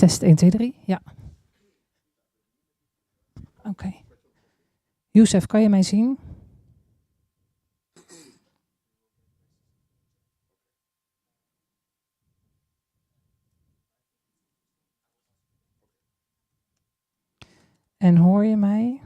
Test 1, 2, 3. Ja. Oké. Youssef, kan je mij zien? En hoor je mij?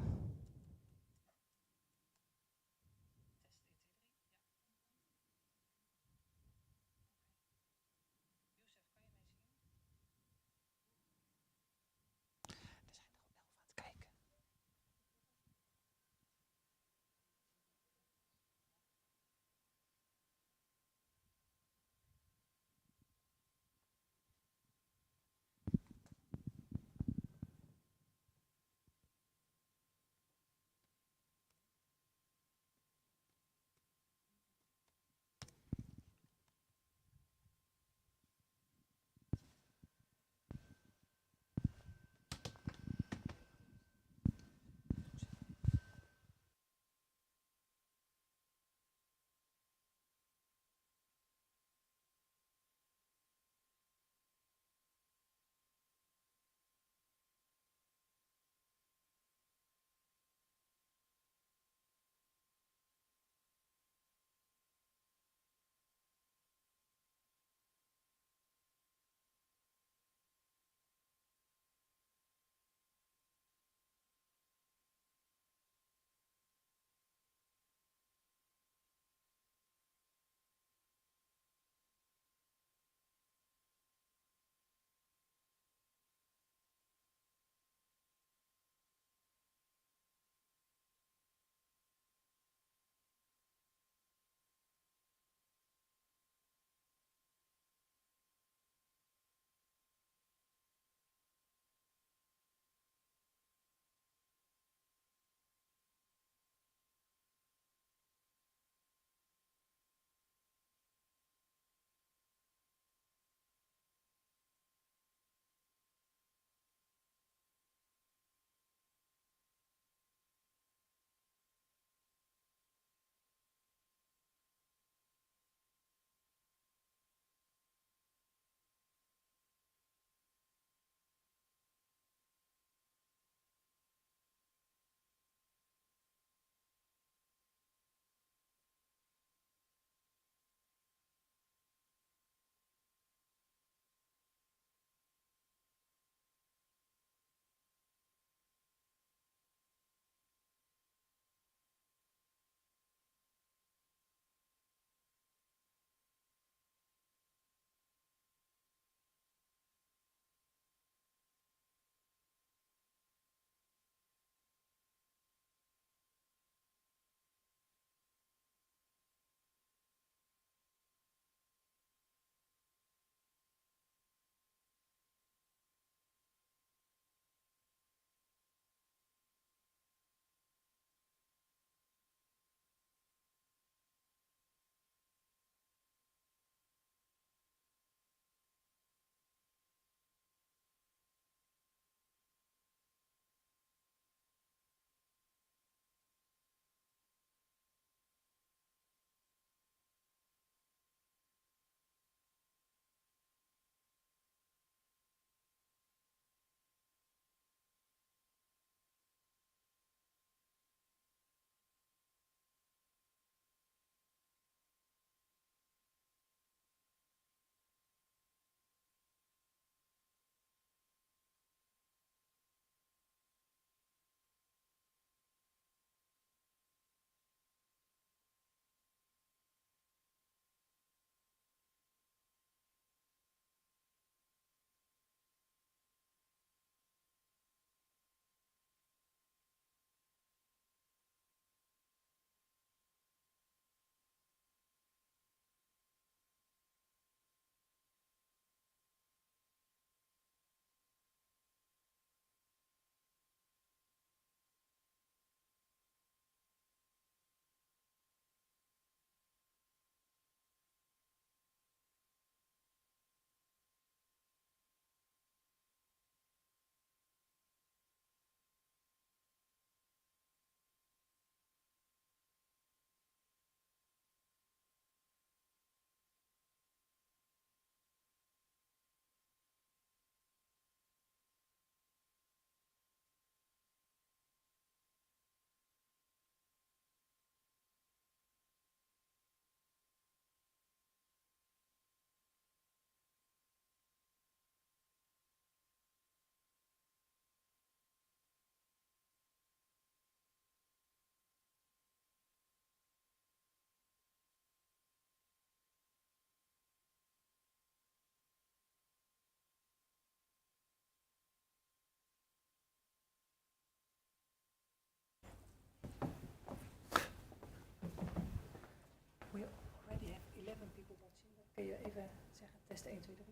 Kun je even zeggen test 1, 2, 3?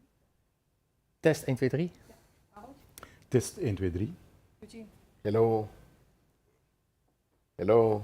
Test 1, 2, 3. Ja, Harold, Test 1, 2, 3. Eugene. Hello. Hello.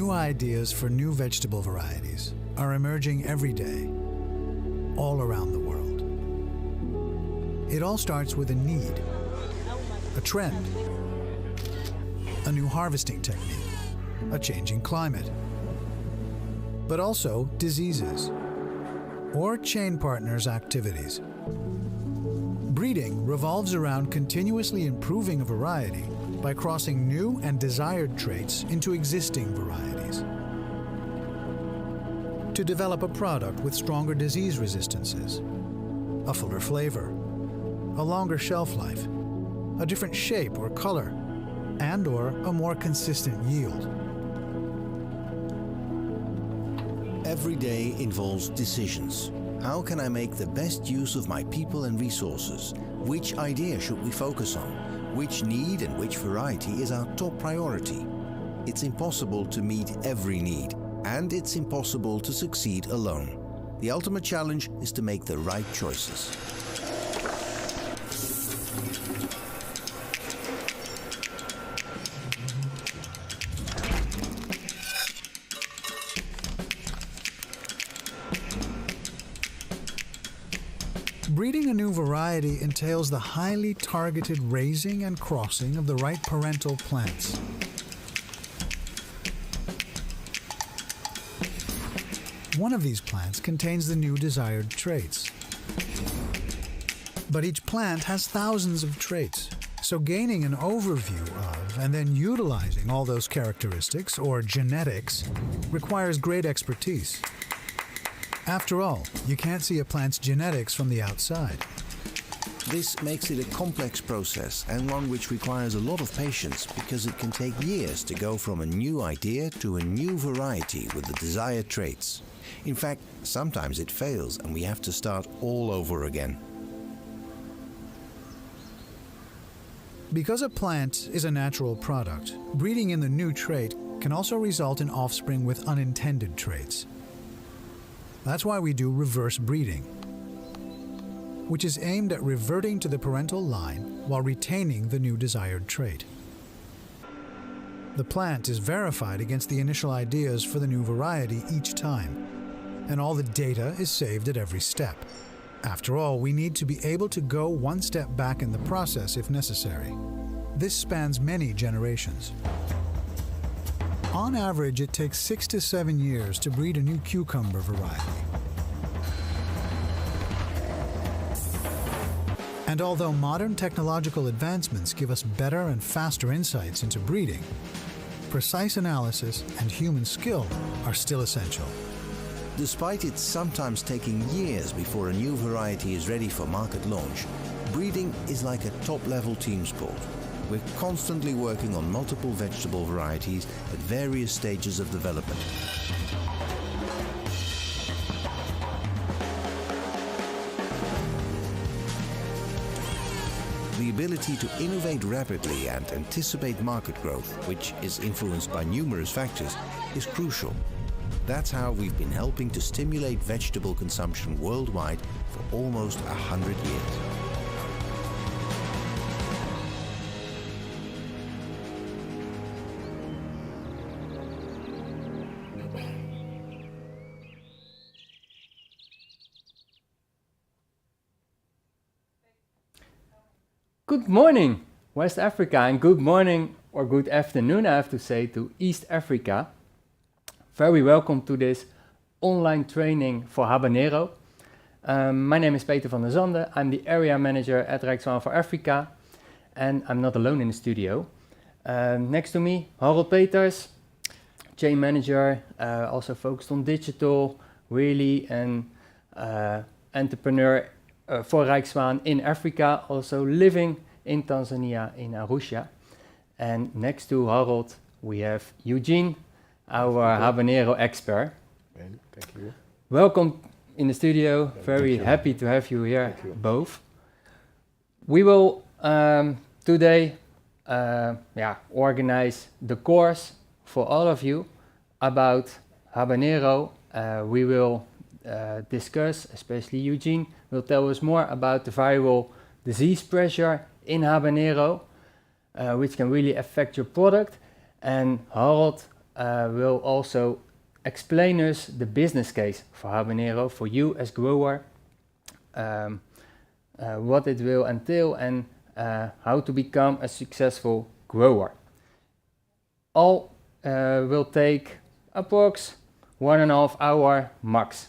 new ideas for new vegetable varieties are emerging every day, all around the world. It all starts with a need, a trend, a new harvesting technique, a changing climate, but also diseases or chain partners' activities. Breeding revolves around continuously improving a variety by crossing new and desired traits into existing varieties. To develop a product with stronger disease resistances, a fuller flavor, a longer shelf life, a different shape or color, and/or a more consistent yield. Every day involves decisions. How can I make the best use of my people and resources? Which idea should we focus on? Which need and which variety is our top priority? It's impossible to meet every need, and it's impossible to succeed alone. The ultimate challenge is to make the right choices. Breeding a new variety entails the highly targeted raising and crossing of the right parental plants. One of these plants contains the new desired traits. But each plant has thousands of traits, so gaining an overview of and then utilizing all those characteristics, or genetics, requires great expertise. After all, you can't see a plant's genetics from the outside. This makes it a complex process and one which requires a lot of patience because it can take years to go from a new idea to a new variety with the desired traits. In fact, sometimes it fails and we have to start all over again. Because a plant is a natural product, breeding in the new trait can also result in offspring with unintended traits. That's why we do reverse breeding, which is aimed at reverting to the parental line while retaining the new desired trait. The plant is verified against the initial ideas for the new variety each time, and all the data is saved at every step. After all, we need to be able to go one step back in the process if necessary. This spans many generations. On average, it takes 6 to 7 years to breed a new cucumber variety. And although modern technological advancements give us better and faster insights into breeding, precise analysis and human skill are still essential. Despite it sometimes taking years before a new variety is ready for market launch, breeding is like a top-level team sport. We're constantly working on multiple vegetable varieties at various stages of development. The ability to innovate rapidly and anticipate market growth, which is influenced by numerous factors, is crucial. That's how we've been helping to stimulate vegetable consumption worldwide for almost 100 years. Good morning, West Africa, and good morning or good afternoon, I have to say, to East Africa. Very welcome to this online training for habanero. My name is Peter van der Zande. I'm the area manager at Rijk Zwaan for Africa, and I'm not alone in the studio. Next to me, Harold Peters, chain manager, also focused on digital, really an entrepreneur for Rijk Zwaan in Africa, also living in Tanzania, in Arusha. And next to Harold, we have Eugene, our habanero expert. Thank you. Welcome in the studio. Very Thank you. happy to have you here, Thank you. both. We will today organize the course for all of you about habanero. We will discuss, especially Eugene will tell us more about the viral disease pressure in habanero, which can really affect your product. And Harold will also explain us the business case for habanero for you as grower, what it will entail, and how to become a successful grower. All will take approx 1.5 hours max.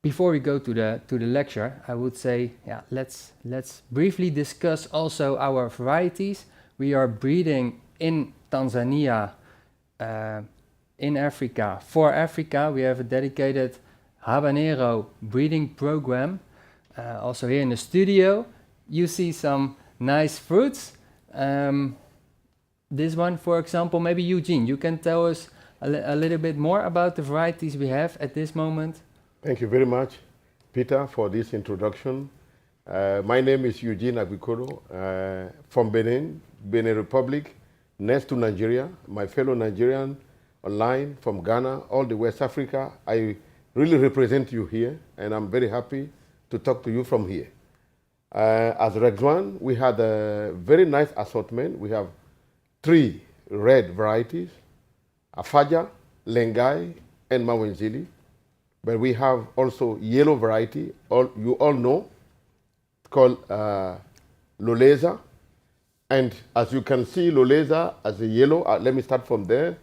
Before we go to the lecture, I would say, yeah, let's briefly discuss also our varieties. We are breeding in Tanzania, in Africa, for Africa. We have a dedicated habanero breeding program. Also here in the studio, you see some nice fruits. This one, for example, maybe Eugene, you can tell us a little bit more about the varieties we have at this moment. Thank you very much, Peter, for this introduction. My name is Eugene Agbikodo, from Benin Republic, next to Nigeria. My fellow Nigerian online from Ghana, all the West Africa. I really represent you here, and I'm very happy to talk to you from here. As Rijk Zwaan, we had a very nice assortment. We have 3 red varieties, Afaja, Lengai, and Mawenzili. But we have also yellow variety, you all know, called Loleza. And as you can see, Loleza as a yellow, let me start from there.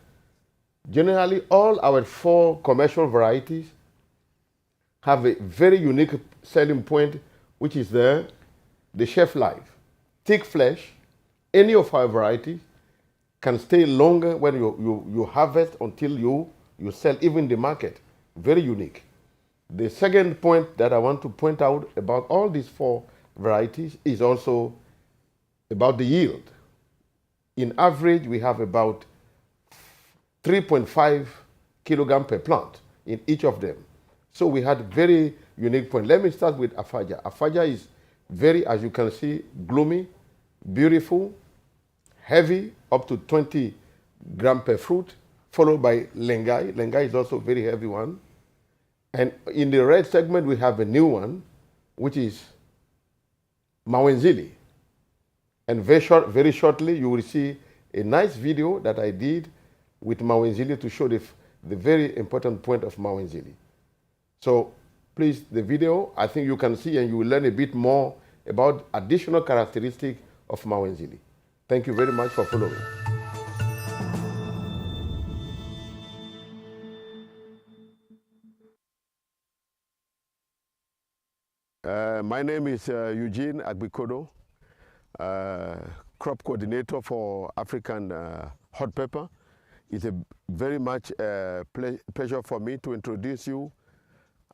Generally, all our 4 commercial varieties have a very unique selling point, which is the shelf life. Thick flesh, any of our varieties can stay longer when you harvest until you sell, even the market. Very unique. The second point that I want to point out about all these 4 varieties is also about the yield. In average, we have about 3.5 kilogram per plant in each of them. So we had very unique point. Let me start with Afaja. Afaja is very, as you can see, gloomy, beautiful, heavy, up to 20 grams per fruit, followed by Lengai. Lengai is also a very heavy one. And in the red segment, we have a new one, which is Mawenzili. And very shortly, you will see a nice video that I did with Mawenzili to show the very important point of Mawenzili. So please, the video, I think you can see and you will learn a bit more about additional characteristics of Mawenzili. Thank you very much for following. My name is Eugene Agbikodo, crop coordinator for African hot pepper. It's a very much pleasure for me to introduce you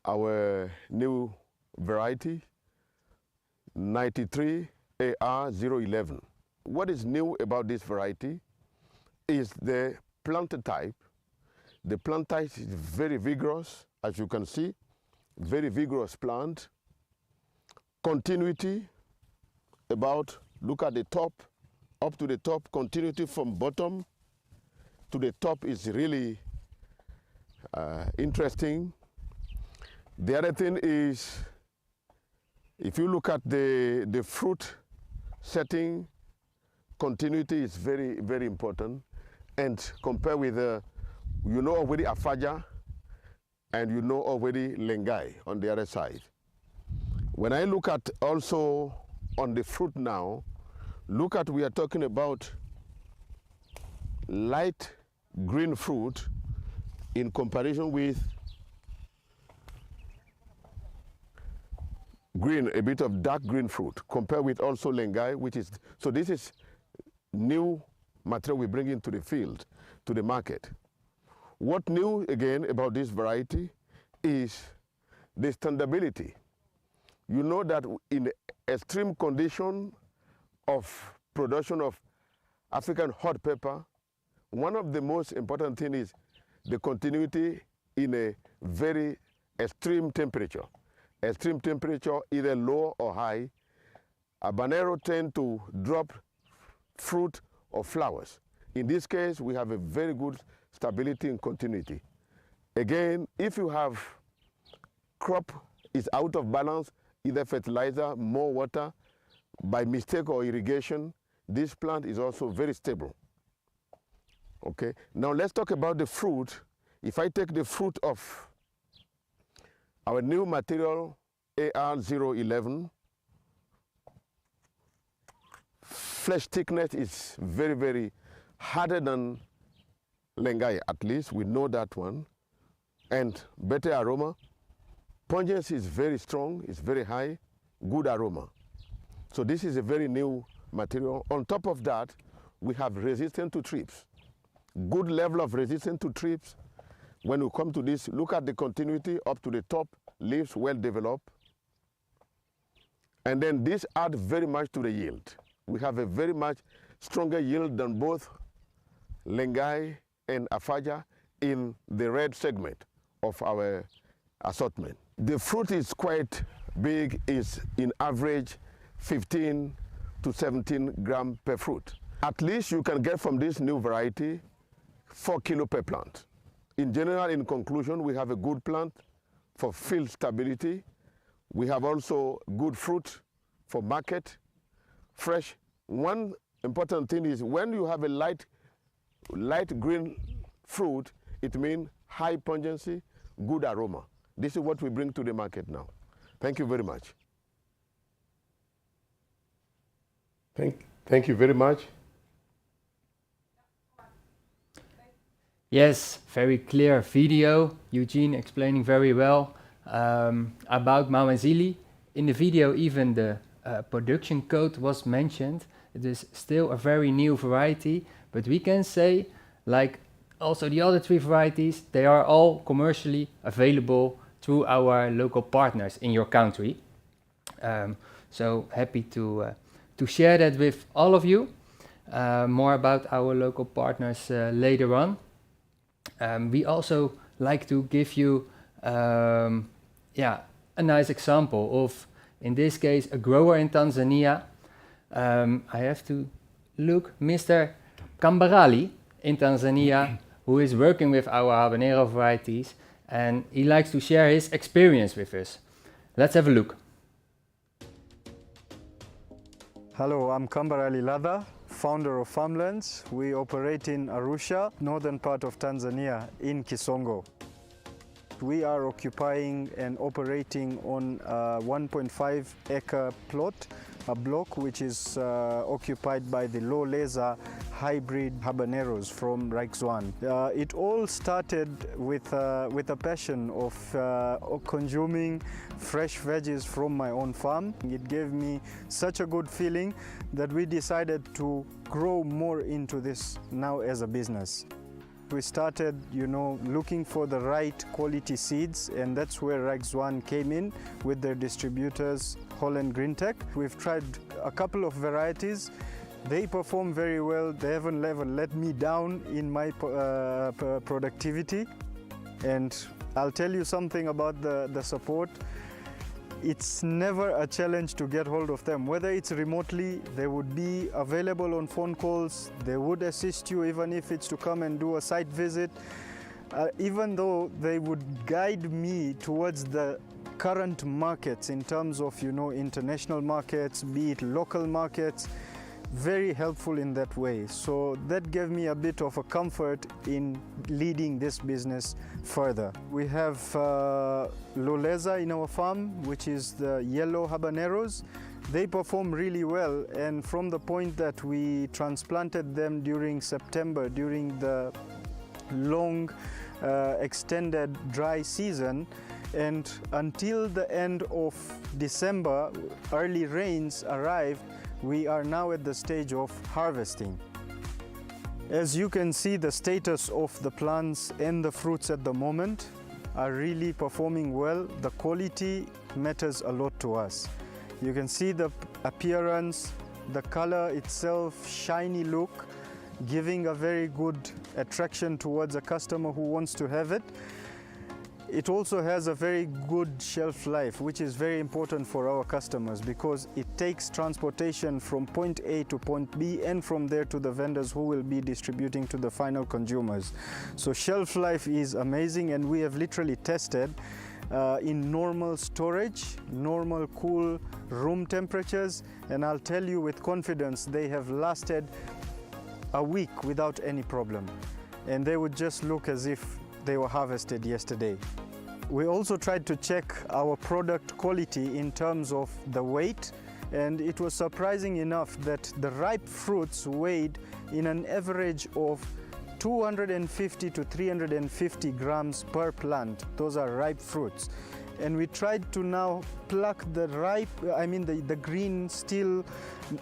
our new variety, 93 AR011. What is new about this variety is the plant type. The plant type is very vigorous, as you can see, very vigorous plant. Continuity, look at the top, up to the top, continuity from bottom to the top is really interesting. The other thing is, if you look at the fruit setting, continuity is very, very important. And compare with, you know already Afaja, and you know already Lengai on the other side. When I look at also on the fruit now, look at, we are talking about light green fruit in comparison with green, a bit of dark green fruit, compared with also Lengai, which is, so this is new material we bring into the field, to the market. What new again about this variety is the standability. You know that in the extreme condition of production of African hot pepper, one of the most important things is the continuity in a very extreme temperature. Extreme temperature, either low or high, habanero tend to drop fruit or flowers. In this case, we have a very good stability and continuity. Again, if you have crop is out of balance, either fertilizer, more water, by mistake or irrigation, this plant is also very stable. Okay, now let's talk about the fruit. If I take the fruit of our new material AR011, flesh thickness is very, very harder than Lengai, at least we know that one, and better aroma. Pungency is very strong, it's very high, good aroma. So this is a very new material. On top of that, we have resistance to thrips. Good level of resistance to thrips. When we come to this, look at the continuity up to the top, leaves well developed. And then this adds very much to the yield. We have a very much stronger yield than both Lengai and Afaja in the red segment of our assortment. The fruit is quite big, is in average 15 to 17 grams per fruit. At least you can get from this new variety 4 kilo per plant. In general, in conclusion, we have a good plant for field stability. We have also good fruit for market, fresh. One important thing is when you have a light green fruit, it means high pungency, good aroma. This is what we bring to the market now. Thank you very much. Thank you very much. Yes, very clear video. Eugene explaining very well about Mawenzili. In the video, even the production code was mentioned. It is still a very new variety, but we can say, like also the other 3 varieties, they are all commercially available through our local partners in your country. So happy to share that with all of you. More about our local partners later on. We also like to give you a nice example of, in this case, a grower in Tanzania. I have to look, Mr. Kambarali in Tanzania, who is working with our habanero varieties, and he likes to share his experience with us. Let's have a look. Hello, I'm Kambarali Ladha, founder of Farmlands. We operate in Arusha, northern part of Tanzania, in Kisongo. We are occupying and operating on a 1.5 acre plot, a block which is occupied by the low laser hybrid habaneros from Rijk Zwaan. It all started with a passion of consuming fresh veggies from my own farm. It gave me such a good feeling that we decided to grow more into this now as a business. We started, looking for the right quality seeds, and that's where Rijk Zwaan came in with their distributors, Holland Green Tech. We've tried a couple of varieties. They perform very well. They haven't ever let me down in my productivity. And I'll tell you something about the support. It's never a challenge to get hold of them. Whether it's remotely, they would be available on phone calls. They would assist you even if it's to come and do a site visit. Even though they would guide me towards the current markets in terms of, international markets, be it local markets, very helpful in that way. So that gave me a bit of a comfort in leading this business further. We have Loleza in our farm, which is the yellow habaneros. They perform really well, and from the point that we transplanted them during September, during the long extended dry season, and until the end of December, early rains arrived, we are now at the stage of harvesting. As you can see, the status of the plants and the fruits at the moment are really performing well. The quality matters a lot to us. You can see the appearance, the color itself, shiny look, giving a very good attraction towards a customer who wants to have it. It also has a very good shelf life, which is very important for our customers because it takes transportation from point A to point B and from there to the vendors who will be distributing to the final consumers. So shelf life is amazing, and we have literally tested in normal storage, normal cool room temperatures, and I'll tell you with confidence they have lasted a week without any problem, and they would just look as if they were harvested yesterday. We also tried to check our product quality in terms of the weight, and it was surprising enough that the ripe fruits weighed in an average of 250 to 350 grams per plant. Those are ripe fruits. And we tried to now pluck the the green, still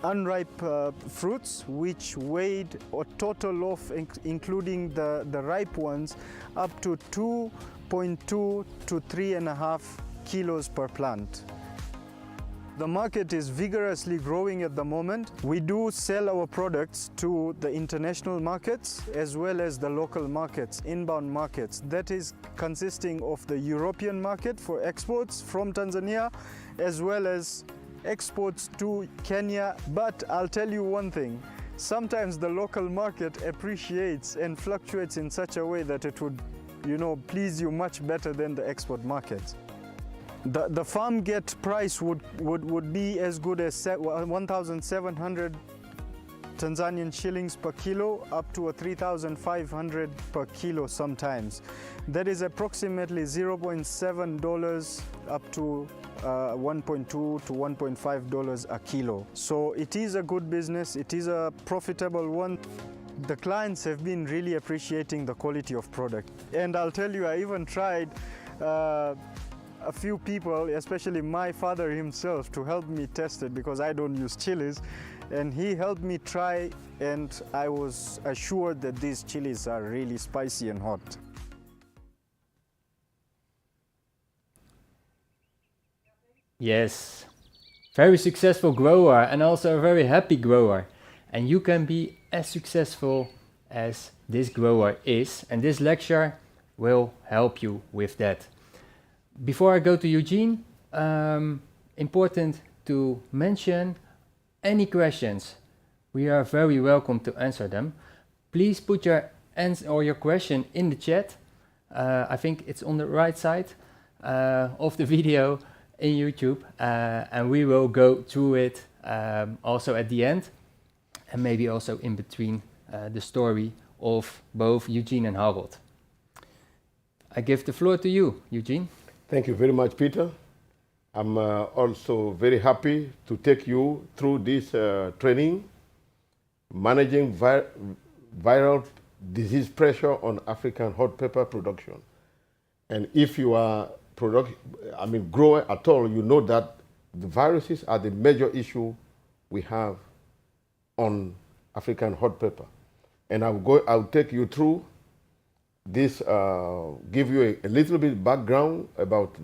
unripe fruits, which weighed a total of, including the ripe ones, up to 2.2 to 3.5 kilos per plant. The market is vigorously growing at the moment. We do sell our products to the international markets as well as the local markets, inbound markets. That is consisting of the European market for exports from Tanzania as well as exports to Kenya. But I'll tell you one thing, sometimes the local market appreciates and fluctuates in such a way that it would, please you much better than the export market. The farm gate price would be as good as 1,700 Tanzanian shillings per kilo, up to 3,500 per kilo sometimes. That is approximately $0.7 up to $1.2 to $1.5 a kilo. So it is a good business, it is a profitable one. The clients have been really appreciating the quality of product. And I'll tell you, I even tried a few people, especially my father himself, to help me test it because I don't use chilies, and he helped me try, and I was assured that these chilies are really spicy and hot. Yes, very successful grower and also a very happy grower. And you can be as successful as this grower is, and this lecture will help you with that. Before I go to Eugene, important to mention any questions. We are very welcome to answer them. Please put your answer or your question in the chat. I think it's on the right side of the video in YouTube, and we will go through it also at the end, and maybe also in between the story of both Eugene and Harold. I give the floor to you, Eugene. Thank you very much, Peter. I'm also very happy to take you through this training, managing viral disease pressure on African hot pepper production. And if you are grower at all, you know that the viruses are the major issue we have on African hot pepper. And I'll take you through this, give you a little bit background about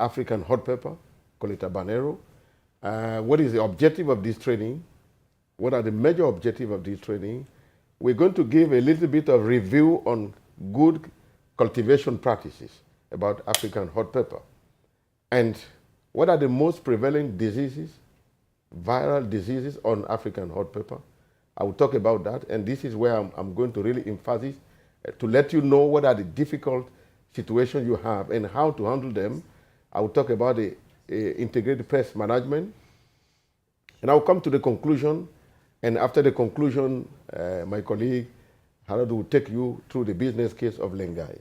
African hot pepper, call it habanero. What is the objective of this training? What are the major objectives of this training? We're going to give a little bit of review on good cultivation practices about African hot pepper. And what are the most prevalent diseases, viral diseases on African hot pepper? I will talk about that, and this is where I'm going to really emphasize to let you know what are the difficult situations you have and how to handle them. I will talk about the integrated pest management, and I will come to the conclusion, and after the conclusion, my colleague Harold will take you through the business case of Lengai.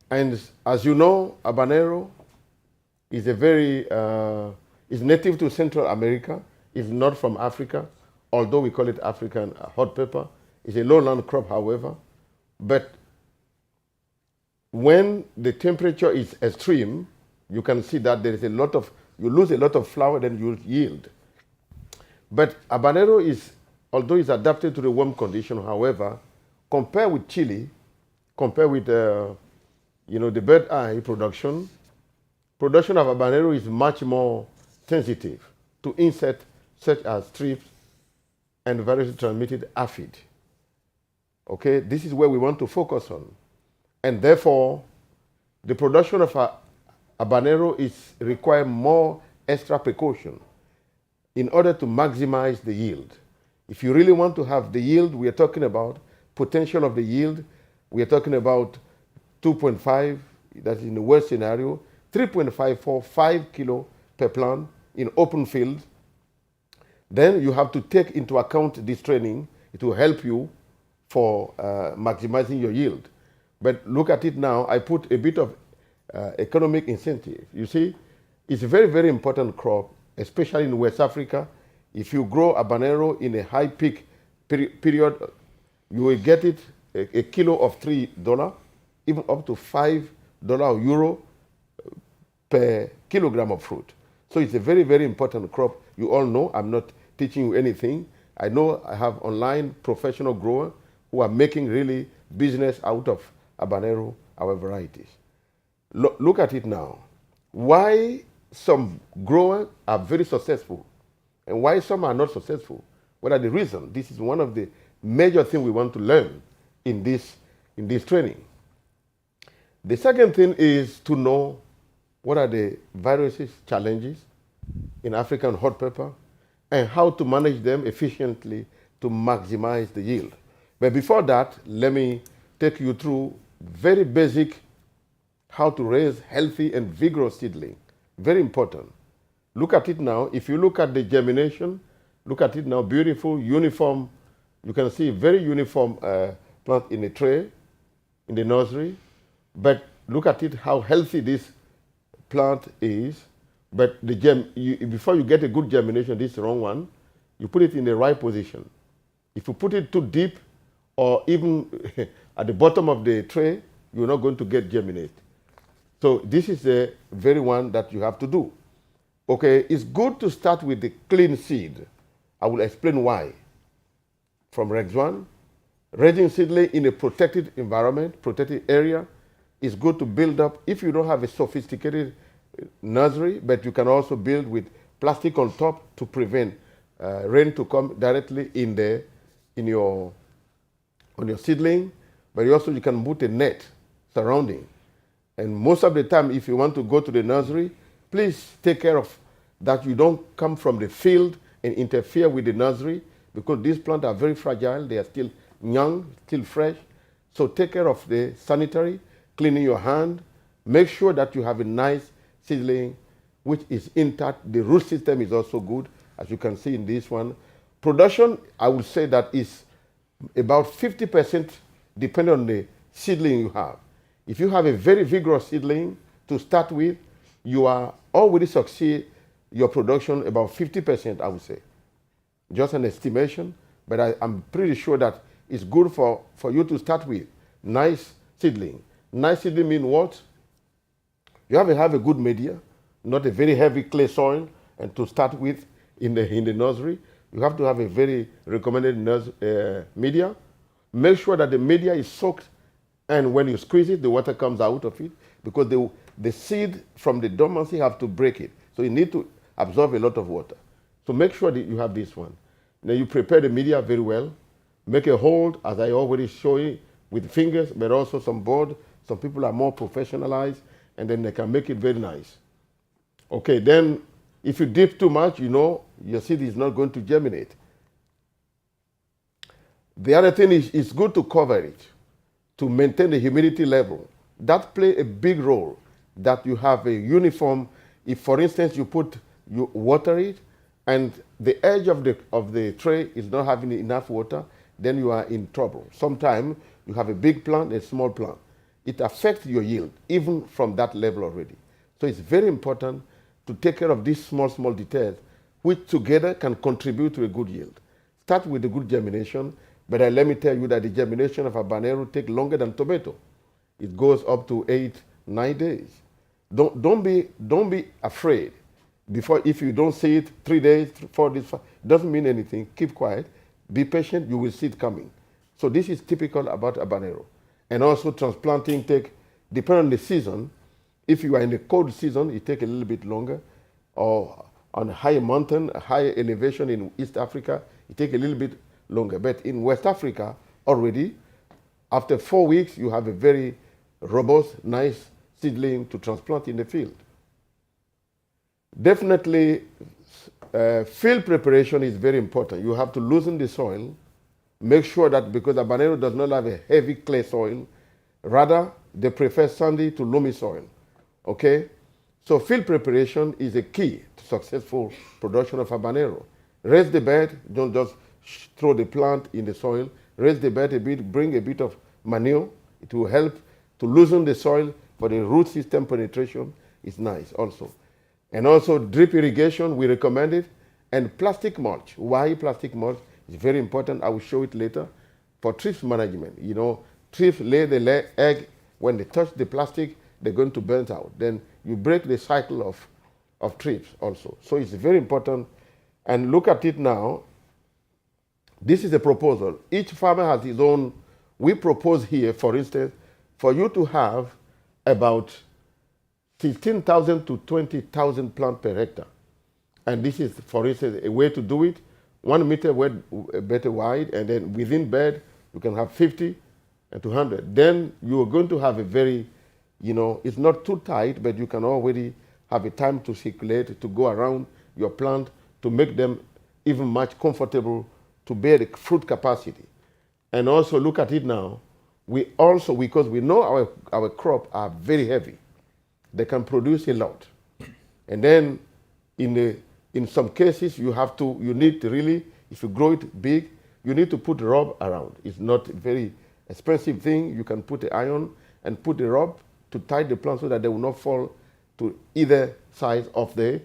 And as you know, habanero is is native to Central America. It's not from Africa, although we call it African hot pepper. It's a lowland crop, however. But when the temperature is extreme, you can see that there is you lose a lot of flower, then you yield. But habanero although it's adapted to the warm condition, however, compared with chili, compared with the bird eye production of habanero is much more sensitive to insects such as thrips and virus transmitted aphid. Okay, this is where we want to focus on. And therefore, the production of habanero requires more extra precaution in order to maximize the yield. If you really want to have the yield, we are talking about potential of the yield. We are talking about 2.5, that's in the worst scenario, 3.5 5 kilo per plant in open field. Then you have to take into account this training It will help you for maximizing your yield. But look at it now, I put a bit of economic incentive. You see, it's a very, very important crop, especially in West Africa. If you grow habanero in a high peak period, you will get it a kilo of $3, even up to $5 or euro per kilogram of fruit. So it's a very, very important crop. You all know I'm not teaching you anything. I know I have online professional growers who are making really business out of habanero, our varieties. Look at it now. Why some growers are very successful and why some are not successful? What are the reasons? This is one of the major things we want to learn in this training. The second thing is to know what are the viruses, challenges in African hot pepper and how to manage them efficiently to maximize the yield. But before that, let me take you through very basic how to raise healthy and vigorous seedling. Very important. Look at it now. If you look at the germination, look at it now, beautiful, uniform. You can see very uniform plant in a tray, in the nursery. But look at it, how healthy this plant is. But the before you get a good germination, this is the wrong one, you put it in the right position. If you put it too deep or even at the bottom of the tray, you're not going to get germinate. So this is the very one that you have to do. Okay, it's good to start with the clean seed. I will explain why. From Rijk Zwaan, raising seedling in a protected environment, protected area, is good to build up. If you don't have a sophisticated nursery, but you can also build with plastic on top to prevent rain to come directly on your seedling. But also you can put a net surrounding. And most of the time, if you want to go to the nursery, please take care of that you don't come from the field and interfere with the nursery, because these plants are very fragile. They are still young, still fresh. So take care of the sanitary, cleaning your hand. Make sure that you have a nice seedling which is intact. The root system is also good, as you can see in this one. Production, I would say that is about 50% depending on the seedling you have. If you have a very vigorous seedling to start with, you are already succeed your production about 50%, I would say. Just an estimation, but I'm pretty sure that it's good for you to start with. Nice seedling. Nice seedling means what? You have to have a good media, not a very heavy clay soil, and to start with in the nursery. You have to have a very recommended media. Make sure that the media is soaked, and when you squeeze it, the water comes out of it, because the seed from the dormancy have to break it. So you need to absorb a lot of water. So make sure that you have this one. Now you prepare the media very well. Make a hold, as I already show you, with fingers, but also some board. Some people are more professionalized, and then they can make it very nice. Okay, then if you dip too much, you know your seed is not going to germinate. The other thing is it's good to cover it, to maintain the humidity level. That plays a big role, that you have a uniform. If, for instance, you water it, and the edge of the tray is not having enough water, then you are in trouble. Sometimes you have a big plant, a small plant. It affects your yield, even from that level already. So it's very important to take care of these small, small details, which together can contribute to a good yield. Start with the good germination, but let me tell you that the germination of habanero takes longer than tomato. It goes up to 8-9 days. Don't be afraid. If you don't see it 3 days, 4 days, doesn't mean anything. Keep quiet. Be patient. You will see it coming. So this is typical about habanero. And also transplanting depending on the season. If you are in the cold season, it takes a little bit longer. Or on a high mountain, a high elevation in East Africa, it takes a little bit longer. But in West Africa, already, after 4 weeks, you have a very robust, nice seedling to transplant in the field. Definitely, field preparation is very important. You have to loosen the soil. Make sure that, because habanero does not have a heavy clay soil, rather they prefer sandy to loamy soil. Okay? So field preparation is a key to successful production of habanero. Raise the bed, don't just throw the plant in the soil, raise the bed a bit, bring a bit of manure. It will help to loosen the soil for the root system penetration. Is nice also. And also drip irrigation, we recommend it. And plastic mulch. Why plastic mulch? It's very important. I will show it later. For thrift management, you know, thrift lay the egg. When they touch the plastic, they're going to burn out. Then you break the cycle of thrift also. So it's very important. And look at it now. This is a proposal. Each farmer has his own. We propose here, for instance, for you to have about 15,000 to 20,000 plants per hectare. And this is, for instance, a way to do it. 1 meter better wide, and then within bed, you can have 50 and 200. Then you are going to have a very, you know, it's not too tight, but you can already have a time to circulate, to go around your plant, to make them even much comfortable to bear the fruit capacity. And also look at it now. We also, because we know our crop are very heavy, they can produce a lot. And then in some cases, you need to really, if you grow it big, you need to put rub around. It's not a very expensive thing. You can put the iron and put the rub to tie the plant so that they will not fall to either side of the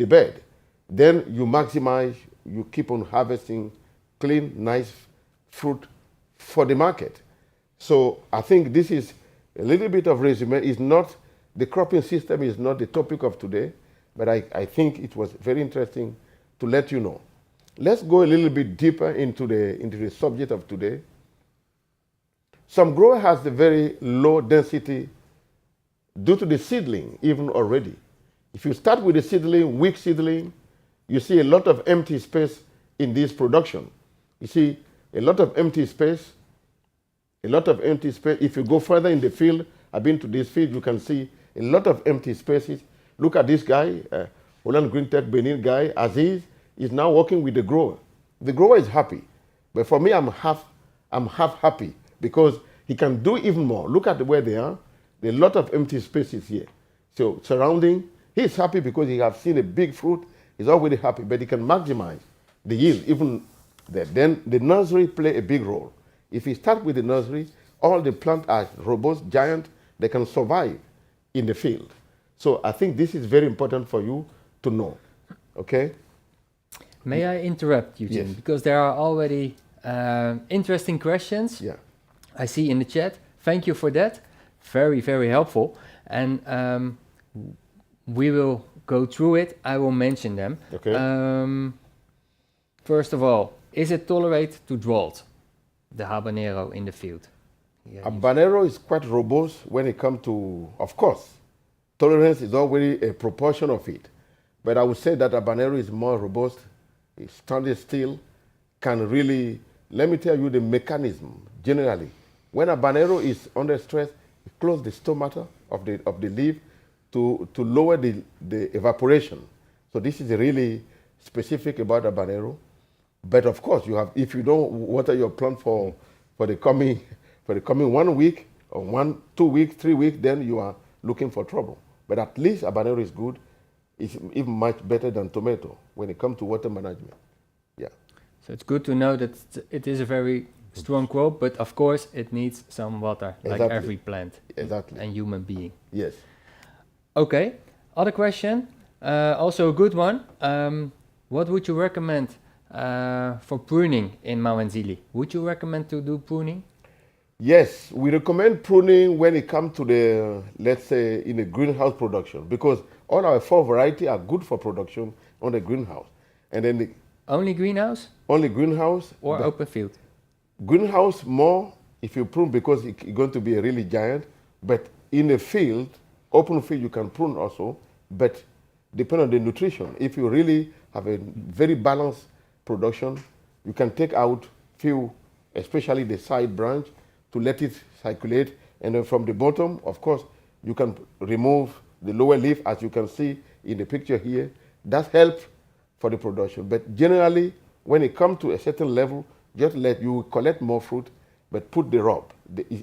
bed. Then you maximize, you keep on harvesting clean, nice fruit for the market. So I think this is a little bit of resume. It's not, the cropping system is not the topic of today, but I think it was very interesting to let you know. Let's go a little bit deeper into the subject of today. Some grower has a very low density due to the seedling even already. If you start with the seedling, weak seedling, you see a lot of empty space in this production. You see a lot of empty space, a lot of empty space. If you go further in the field, I've been to this field, you can see a lot of empty spaces. Look at this guy, Holland Green Tech Benin guy, Aziz, is now working with the grower. The grower is happy, but for me, I'm half happy because he can do even more. Look at where they are. There are a lot of empty spaces here. So surrounding, he's happy because he has seen a big fruit. He's already happy, but he can maximize the yield even there. Then the nursery play a big role. If you start with the nursery, all the plants are robust, giant. They can survive in the field. So I think this is very important for you to know, okay? May I interrupt you, Jim? Yes. Because there are already interesting questions. Yeah. I see in the chat. Thank you for that. Very, very helpful. And we will go through it. I will mention them. Okay. First of all, is it tolerate to drought, the habanero in the field? Yeah, Habanero is quite robust when it comes to, of course, tolerance is already a proportion of it. But I would say that habanero is more robust, it's standing still, can really, let me tell you the mechanism generally. When habanero is under stress, it closes the stomata of the leaf to lower the evaporation. So this is really specific about habanero. But of course, you have, if you don't water your plant for the coming 1 week or 1, 2 weeks, 3 weeks, then you are looking for trouble. But at least habanero is good. It's even much better than tomato when it comes to water management. Yeah. So it's good to know that it is a very strong crop, but of course it needs some water, like Exactly. every plant Exactly. and human being. Yes. Okay, other question, also a good one. What would you recommend for pruning in Mawenzili? Would you recommend to do pruning? Yes, we recommend pruning when it comes to the, let's say, in the greenhouse production, because all our 4 varieties are good for production on the greenhouse. And then the Only greenhouse only greenhouse or open field? greenhouse more if you prune because it's going to be a really giant, but in a field, open field you can prune also, but depend on the nutrition. If you really have a very balanced production, you can take out few, especially the side branch, to let it circulate, and then from the bottom, of course, you can remove the lower leaf, as you can see in the picture here. That helps for the production. But generally, when it comes to a certain level, just let you collect more fruit, but put the rub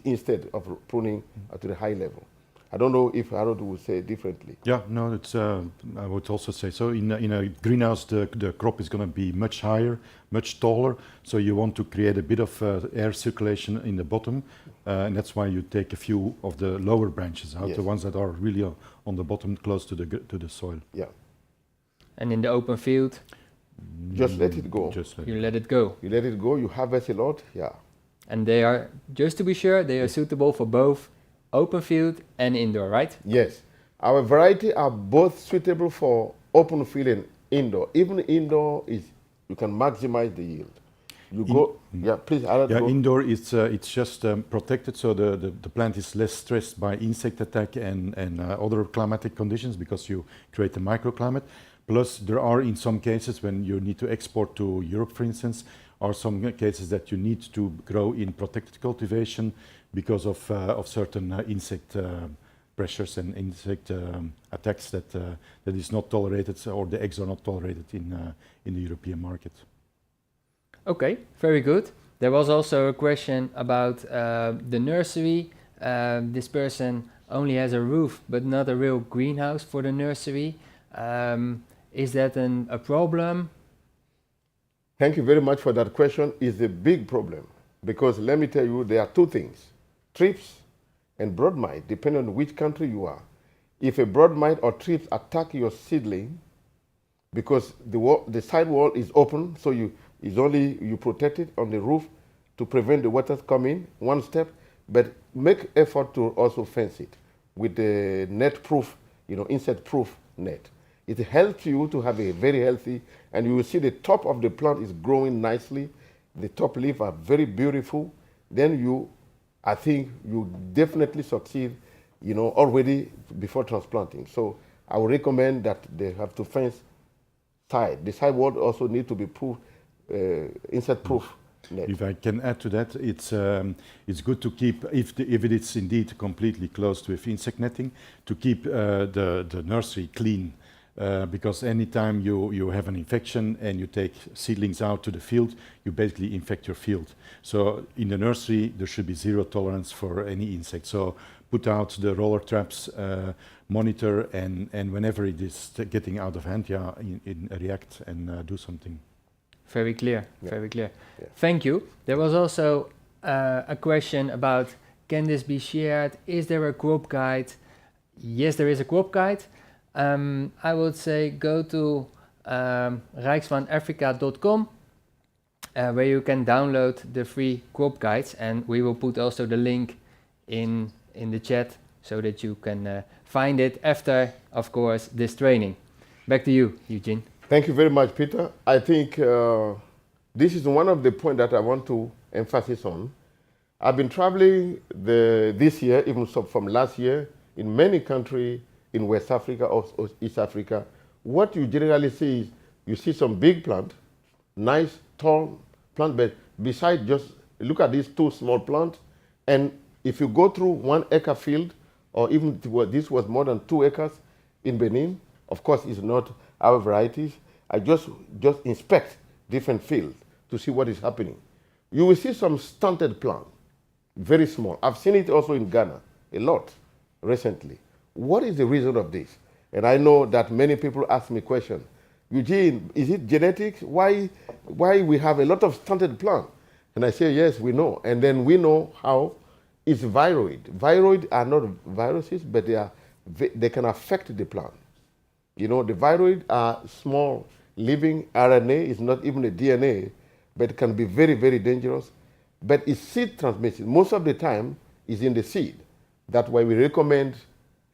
instead of pruning to the high level. I don't know if Harold would say it differently. Yeah, no, it's, I would also say so. In a greenhouse, the crop is going to be much higher, much taller. So you want to create a bit of air circulation in the bottom, and that's why you take a few of the lower branches out, Yes. the ones that are really on the bottom, close to the soil. Yeah. And in the open field, Just let it go. Just let you let it go. You let it go, you harvest a lot, yeah. And they are, just to be sure, they are suitable for both open field and indoor, right? Yes. Our variety are both suitable for open field and indoor. Even indoor is, you can maximize the yield. You go, yeah, please, Harold, Yeah, go. indoor it's just protected, so the plant is less stressed by insect attack and other climatic conditions because you create a microclimate. Plus, there are in some cases when you need to export to Europe, for instance, are some cases that you need to grow in protected cultivation because of certain insect pressures and insect attacks that is not tolerated, or the eggs are not tolerated in the European market. Okay, very good. There was also a question about the nursery. This person only has a roof, but not a real greenhouse for the nursery. Is that a problem? Thank you very much for that question. It's a big problem because let me tell you, there are two things, thrips and broad mite, depending on which country you are. If a broad mite or thrips attack your seedling, because the side wall is open, so you protect it on the roof to prevent the water coming, one step, but make effort to also fence it with the net-proof, insect-proof net. It helps you to have a very healthy, and you will see the top of the plant is growing nicely. The top leaves are very beautiful. Then I think you definitely succeed, already before transplanting. So I would recommend that they have to fence side. The side wall also need to be insect-proof net. If I can add to that, it's good to keep, if it is indeed completely closed with insect netting, to keep the nursery clean. Because anytime you have an infection and you take seedlings out to the field, you basically infect your field. So in the nursery, there should be zero tolerance for any insect. So put out the roller traps, monitor, and whenever it is getting out of hand, react and do something. Very clear, Yeah. very clear. Yeah. Thank you. There was also a question about, can this be shared? Is there a crop guide? Yes, there is a crop guide. I would say go to rijkzwaanafrica.com where you can download the free crop guides, and we will put also the link in the chat so that you can find it after, of course, this training. Back to you, Eugene. Thank you very much, Peter. I think this is one of the points that I want to emphasize on. I've been traveling this year, even from last year, in many countries in West Africa or East Africa. What you generally see is you see some big plant, nice, tall plant, but beside just look at these two small plants, and if you go through 1 acre field, or even this was more than 2 acres in Benin, of course it's not our varieties, I just inspect different fields to see what is happening. You will see some stunted plant, very small. I've seen it also in Ghana, a lot, recently. What is the reason of this? And I know that many people ask me questions. Eugene, is it genetics? Why we have a lot of stunted plant? And I say, yes, we know. And then we know how it's viroid. Viroid are not viruses, but they can affect the plant. The viroid are small living RNA, it's not even a DNA, but it can be very, very dangerous. But it's seed transmission. Most of the time, it's in the seed. That's why we recommend,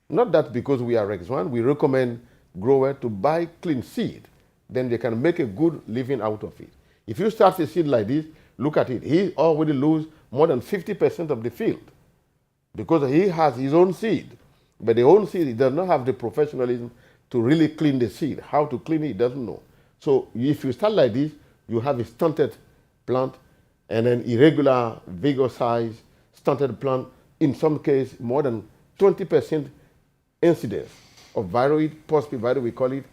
not that because we are Rijk Zwaan, we recommend growers to buy clean seed. Then they can make a good living out of it. If you start a seed like this, look at it. He already lose more than 50% of the field because he has his own seed. But the own seed, he does not have the professionalism to really clean the seed. How to clean it, he doesn't know. So if you start like this, you have a stunted plant and an irregular, vigor size, stunted plant, in some cases more than 20% incidence of viroid, post-viroid we call it.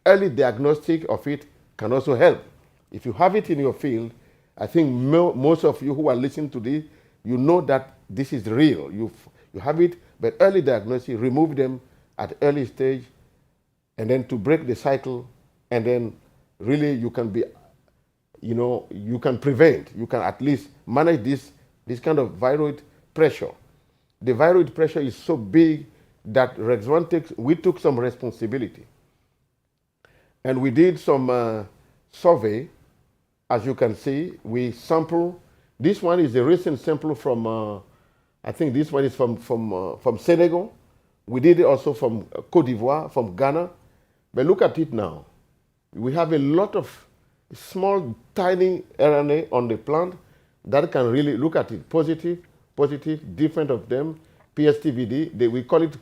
Early diagnostic of it can also help. If you have it in your field, I think most of you who are listening to this, you know that this is real. You have it But early diagnosis, remove them at early stage, and then to break the cycle, and then really you can be, you can prevent, you can at least manage this kind of viroid pressure. The viroid pressure is so big that Rijk Zwaan we took some responsibility. And we did some survey. As you can see, we sample. This one is a recent sample from, I think this one is from Senegal. We did it also from Côte d'Ivoire, from Ghana. But look at it now. We have a lot of small, tiny RNA on the plant that can really look at it. Positive, different of them. PSTVD, we call it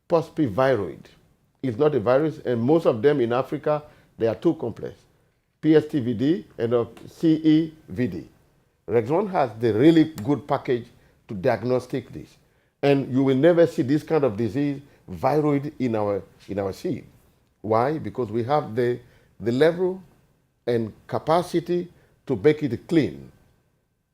POSP viroid. It's not a virus, and most of them in Africa, they are too complex. PSTVD and CEVD. Rijk Zwaan has the really good package to diagnostic this. And you will never see this kind of disease, viroid, in our seed. Why? Because we have the level and capacity to make it clean.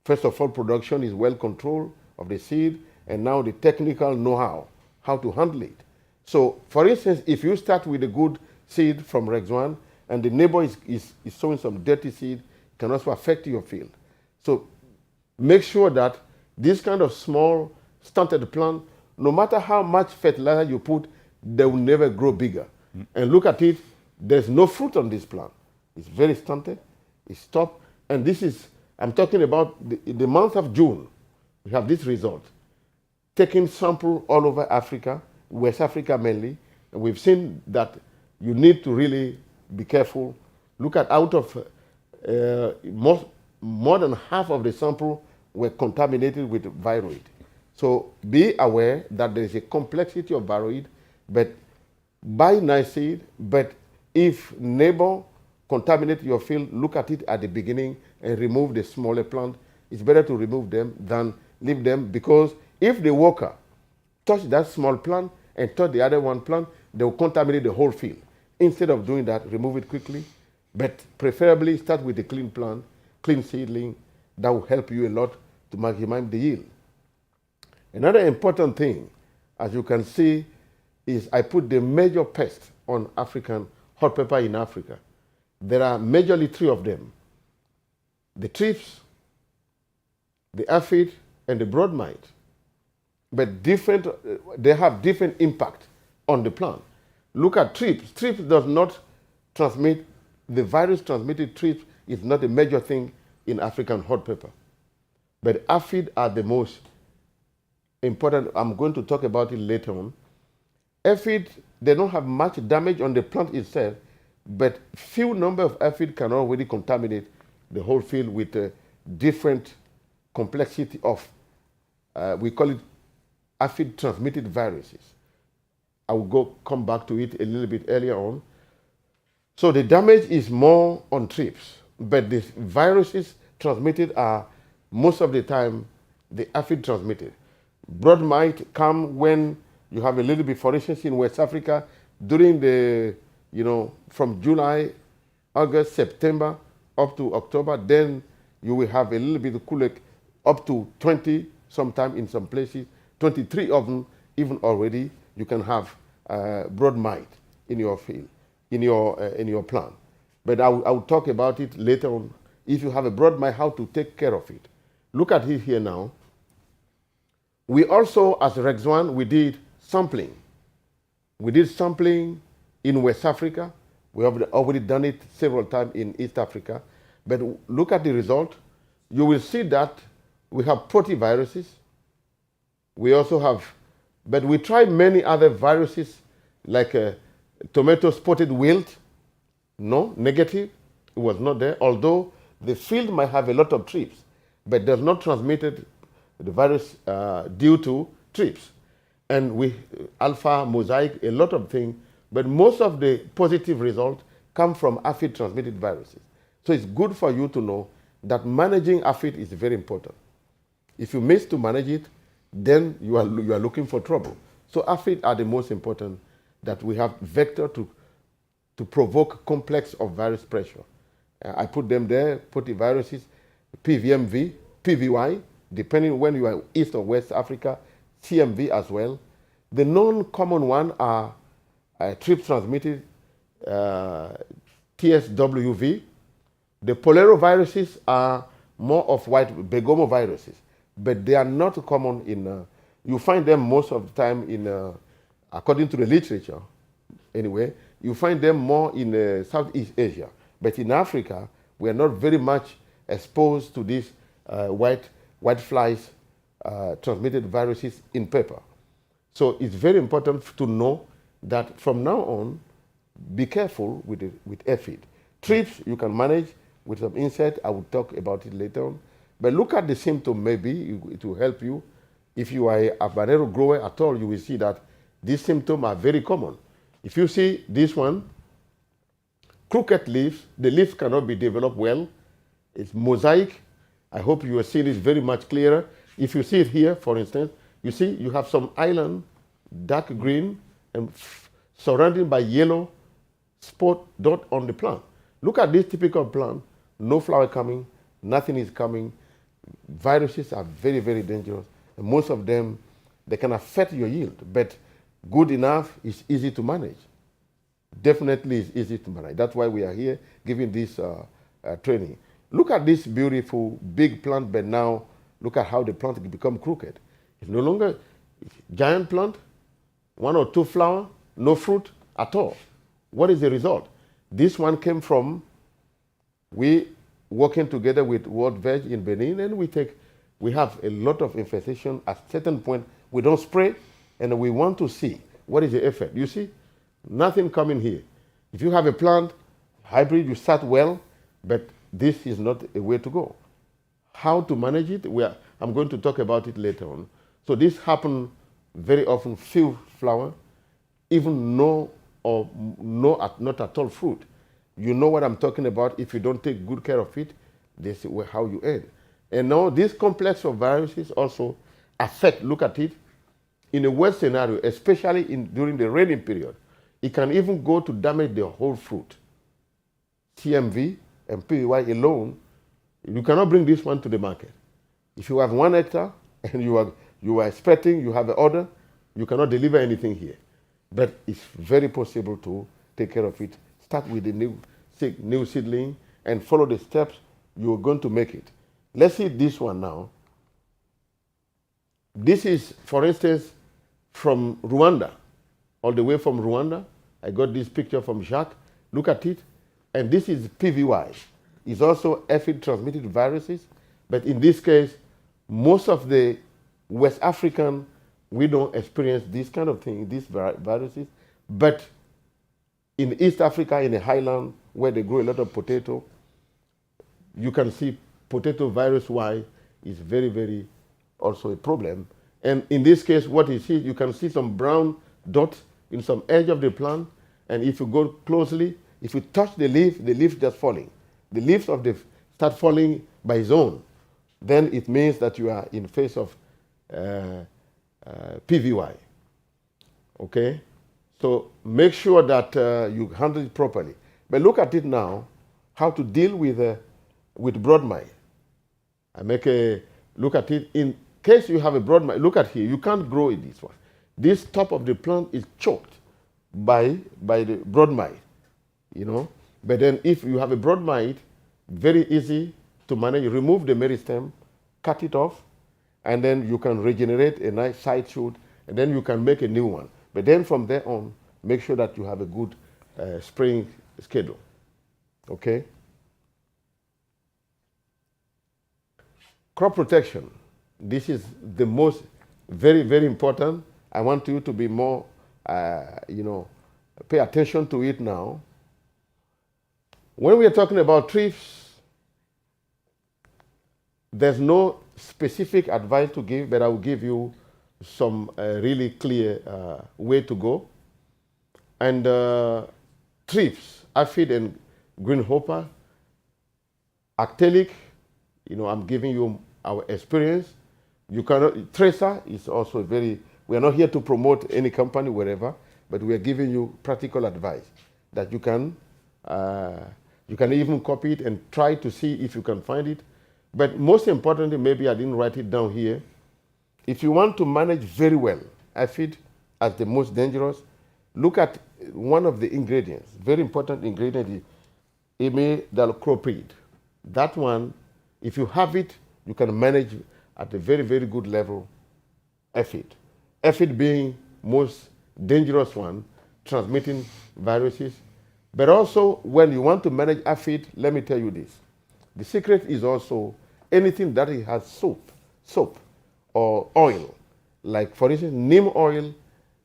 First of all, production is well controlled of the seed, and now the technical know-how, how to handle it. So, for instance, if you start with a good seed from Rijk Zwaan, and the neighbor is sowing some dirty seed, it can also affect your field. So make sure that this kind of small, stunted plant, no matter how much fertilizer you put, they will never grow bigger. And look at it, there's no fruit on this plant. It's very stunted, it's stopped, and this is, I'm talking about the month of June, we have this result. Taking sample all over Africa, West Africa mainly, and we've seen that you need to really be careful. Look at out of more than half of the sample were contaminated with viroid. So be aware that there is a complexity of viroid, but buy nice seed, but if neighbor contaminate your field, look at it at the beginning and remove the smaller plant. It's better to remove them than leave them, because if the worker touch that small plant and touch the other one plant, they will contaminate the whole field. Instead of doing that, remove it quickly, but preferably start with the clean plant, clean seedling. That will help you a lot to maximize the yield. Another important thing, as you can see, is I put the major pests on African hot pepper in Africa. There are majorly 3 of them: the thrips, the aphid, and the broad mite. But they have different impact on the plant. Look at thrips. Thrips does not transmit, the virus transmitted thrips is not a major thing in African hot pepper. But aphid are the most important. I'm going to talk about it later on. Aphid, they don't have much damage on the plant itself, but few number of aphid can already contaminate the whole field with a different complexity of, we call it aphid transmitted viruses. I will come back to it a little bit earlier on. So the damage is more on thrips, but the viruses transmitted are most of the time the aphid transmitted. Broad mite come when you have a little bit, for instance, in West Africa, during the, from July, August, September, up to October, then you will have a little bit of cooler, up to 20, sometime in some places, 23 of them, even already, you can have broad mite in your field, in your plant. But I will talk about it later on. If you have a broad mite, how to take care of it. Look at it here now. We also, as Rijk Zwaan, we did sampling. We did sampling in West Africa. We have already done it several times in East Africa. But look at the result. You will see that we have proteviruses. We also have, but we tried many other viruses like tomato spotted wilt. No, negative. It was not there. Although the field might have a lot of thrips, but does not transmitted the virus due to thrips. And we alpha, mosaic, a lot of things, but most of the positive results come from aphid transmitted viruses. So it's good for you to know that managing aphid is very important. If you miss to manage it, then you are looking for trouble. So aphid are the most important, that we have vector to provoke complex of virus pressure. I put them there, put the viruses, PVMV, PVY, depending when you are East or West Africa, CMV as well, The non-common one are thrips transmitted TSWV. The polariviruses are more of white begomoviruses, but they are not common in, you find them most of the time in, according to the literature, anyway, you find them more in Southeast Asia. But in Africa, we are not very much exposed to these white flies transmitted viruses in pepper. So it's very important to know that from now on, be careful with aphid. Thrips you can manage with some insect. I will talk about it later on. But look at the symptom, maybe it will help you. If you are a habanero grower at all, you will see that these symptoms are very common. If you see this one, crooked leaves, the leaves cannot be developed well. It's mosaic. I hope you are seeing it very much clearer. If you see it here, for instance, you see you have some island, dark green, and surrounded by yellow spot dot on the plant. Look at this typical plant, no flower coming, nothing is coming. Viruses are very, very dangerous. And most of them, they can affect your yield, but good enough is easy to manage. Definitely is easy to manage. That's why we are here giving this training. Look at this beautiful big plant, but now look at how the plant can become crooked. It's no longer giant plant, 1 or 2 flowers, no fruit at all. What is the result? This one came from, we working together with World Veg in Benin, and we have a lot of infestation. At a certain point, we don't spray, and we want to see what is the effect. You see, nothing coming here. If you have a plant, hybrid, you start well, but this is not a way to go. How to manage it? I'm going to talk about it later on. So this happens very often, few flower, even not at all fruit. You know what I'm talking about. If you don't take good care of it, this is how you end. And now this complex of viruses also affect, look at it, in a worst scenario, especially during the raining period, it can even go to damage the whole fruit. CMV and PVY alone, you cannot bring this one to the market. If you have 1 hectare and you are expecting, you have an order, you cannot deliver anything here. But it's very possible to take care of it. Start with the new seedling and follow the steps. You're going to make it. Let's see this one now. This is, for instance, from Rwanda, all the way from Rwanda. I got this picture from Jacques. Look at it. And this is PVY. It's also aphid-transmitted viruses. But in this case, most of the West African, we don't experience this kind of thing, these viruses. But in East Africa, in the highland, where they grow a lot of potato, you can see potato virus Y is very, very also a problem. And in this case, what you see, you can see some brown dots in some edge of the plant. And if you go closely, if you touch the leaf just falling. The leaves start falling by its own. Then it means that you are in face of PVY. Okay? So make sure that you handle it properly. But look at it now, how to deal with broad mite. I look at it. In case you have a broad mite, look at here, you can't grow it this one. This top of the plant is choked by the broad mite, you know. But then if you have a broad mite, very easy to manage. Remove the meristem, cut it off, and then you can regenerate a nice side shoot, and then you can make a new one. But then from there on, make sure that you have a good spraying schedule. Okay? Crop protection. This is the most, very, very important. I want you to be more, pay attention to it now. When we are talking about thrips, there's no specific advice to give, but I will give you some really clear way to go. And thrips, aphid and greenhopper, actelic, I'm giving you our experience. You cannot, tracer is also we are not here to promote any company, wherever, but we are giving you practical advice that you can even copy it and try to see if you can find it. But most importantly, maybe I didn't write it down here. If you want to manage very well aphid as the most dangerous. Look at one of the ingredients, very important ingredient is imidacloprid. That one, if you have it, you can manage at a very, very good level aphid. Aphid being most dangerous one, transmitting viruses. But also, when you want to manage aphid, let me tell you this. The secret is also anything that has soap or oil. Like, for instance, neem oil,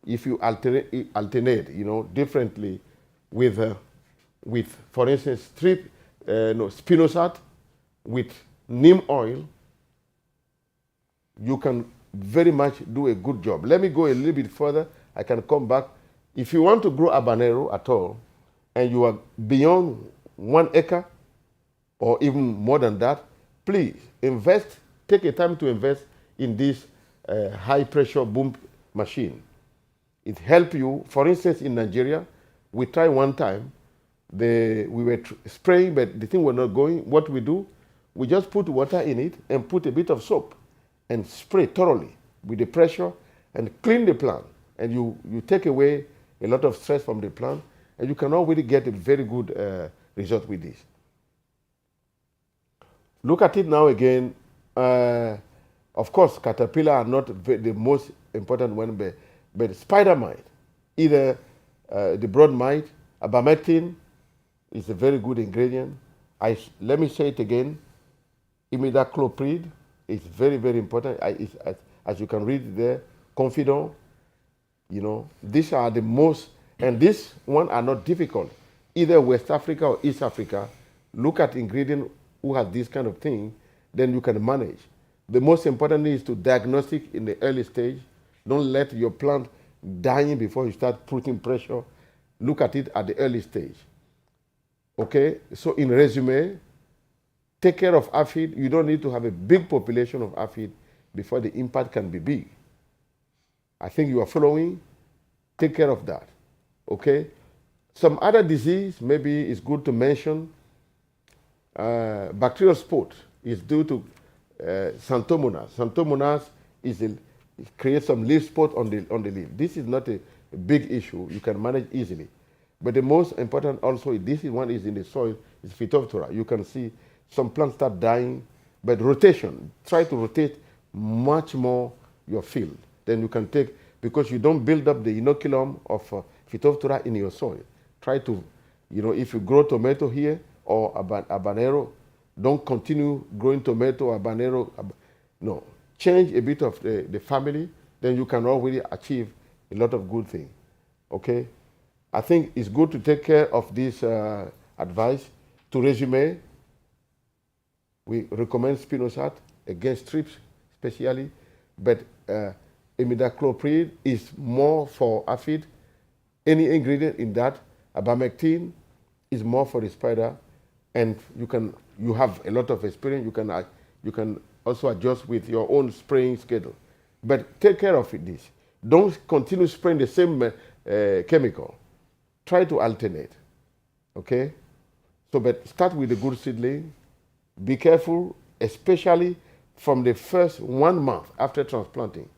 if you alternate, differently with, for instance, spinosad with neem oil, you can very much do a good job. Let me go a little bit further. I can come back. If you want to grow habanero at all, and you are beyond 1 acre, or even more than that, please invest, take a time to invest in this high pressure boom machine. It helps you. For instance, in Nigeria, we tried one time, we were spraying, but the thing was not going. What we do, we just put water in it and put a bit of soap and spray thoroughly with the pressure and clean the plant. And you take away a lot of stress from the plant, and you can already get a very good result with this. Look at it now again. Of course, caterpillar are not the most important one, but spider mite, either the broad mite, abamectin is a very good ingredient. Let me say it again, imidacloprid is very, very important. As you can read there, confidant, these are the most, and these one are not difficult. Either West Africa or East Africa, look at ingredient who has this kind of thing, then you can manage. The most important is to diagnostic in the early stage. Don't let your plant dying before you start putting pressure. Look at it at the early stage. Okay, so in resume, take care of aphid. You don't need to have a big population of aphid before the impact can be big. I think you are following. Take care of that. Okay, some other disease maybe is good to mention. Bacterial spot is due to Xanthomonas. Xanthomonas it creates some leaf spot on the leaf. This is not a big issue. You can manage easily. But the most important also, this one is in the soil, is Phytophthora. You can see some plants start dying, but rotation. Try to rotate much more your field. Then you can take, because you don't build up the inoculum of Phytophthora in your soil. Try to, if you grow tomato here or habanero, don't continue growing tomato, habanero. No, change a bit of the family, then you can already achieve a lot of good things. Okay? I think it's good to take care of this advice. To resume, we recommend spinosad against thrips especially, but imidacloprid is more for aphid. Any ingredient in that, abamectin is more for the spider, and you have a lot of experience. You can also adjust with your own spraying schedule, but take care of this. Don't continue spraying the same chemical. Try to alternate. Okay, so but start with a good seedling. Be careful, especially from the first 1 month after transplanting.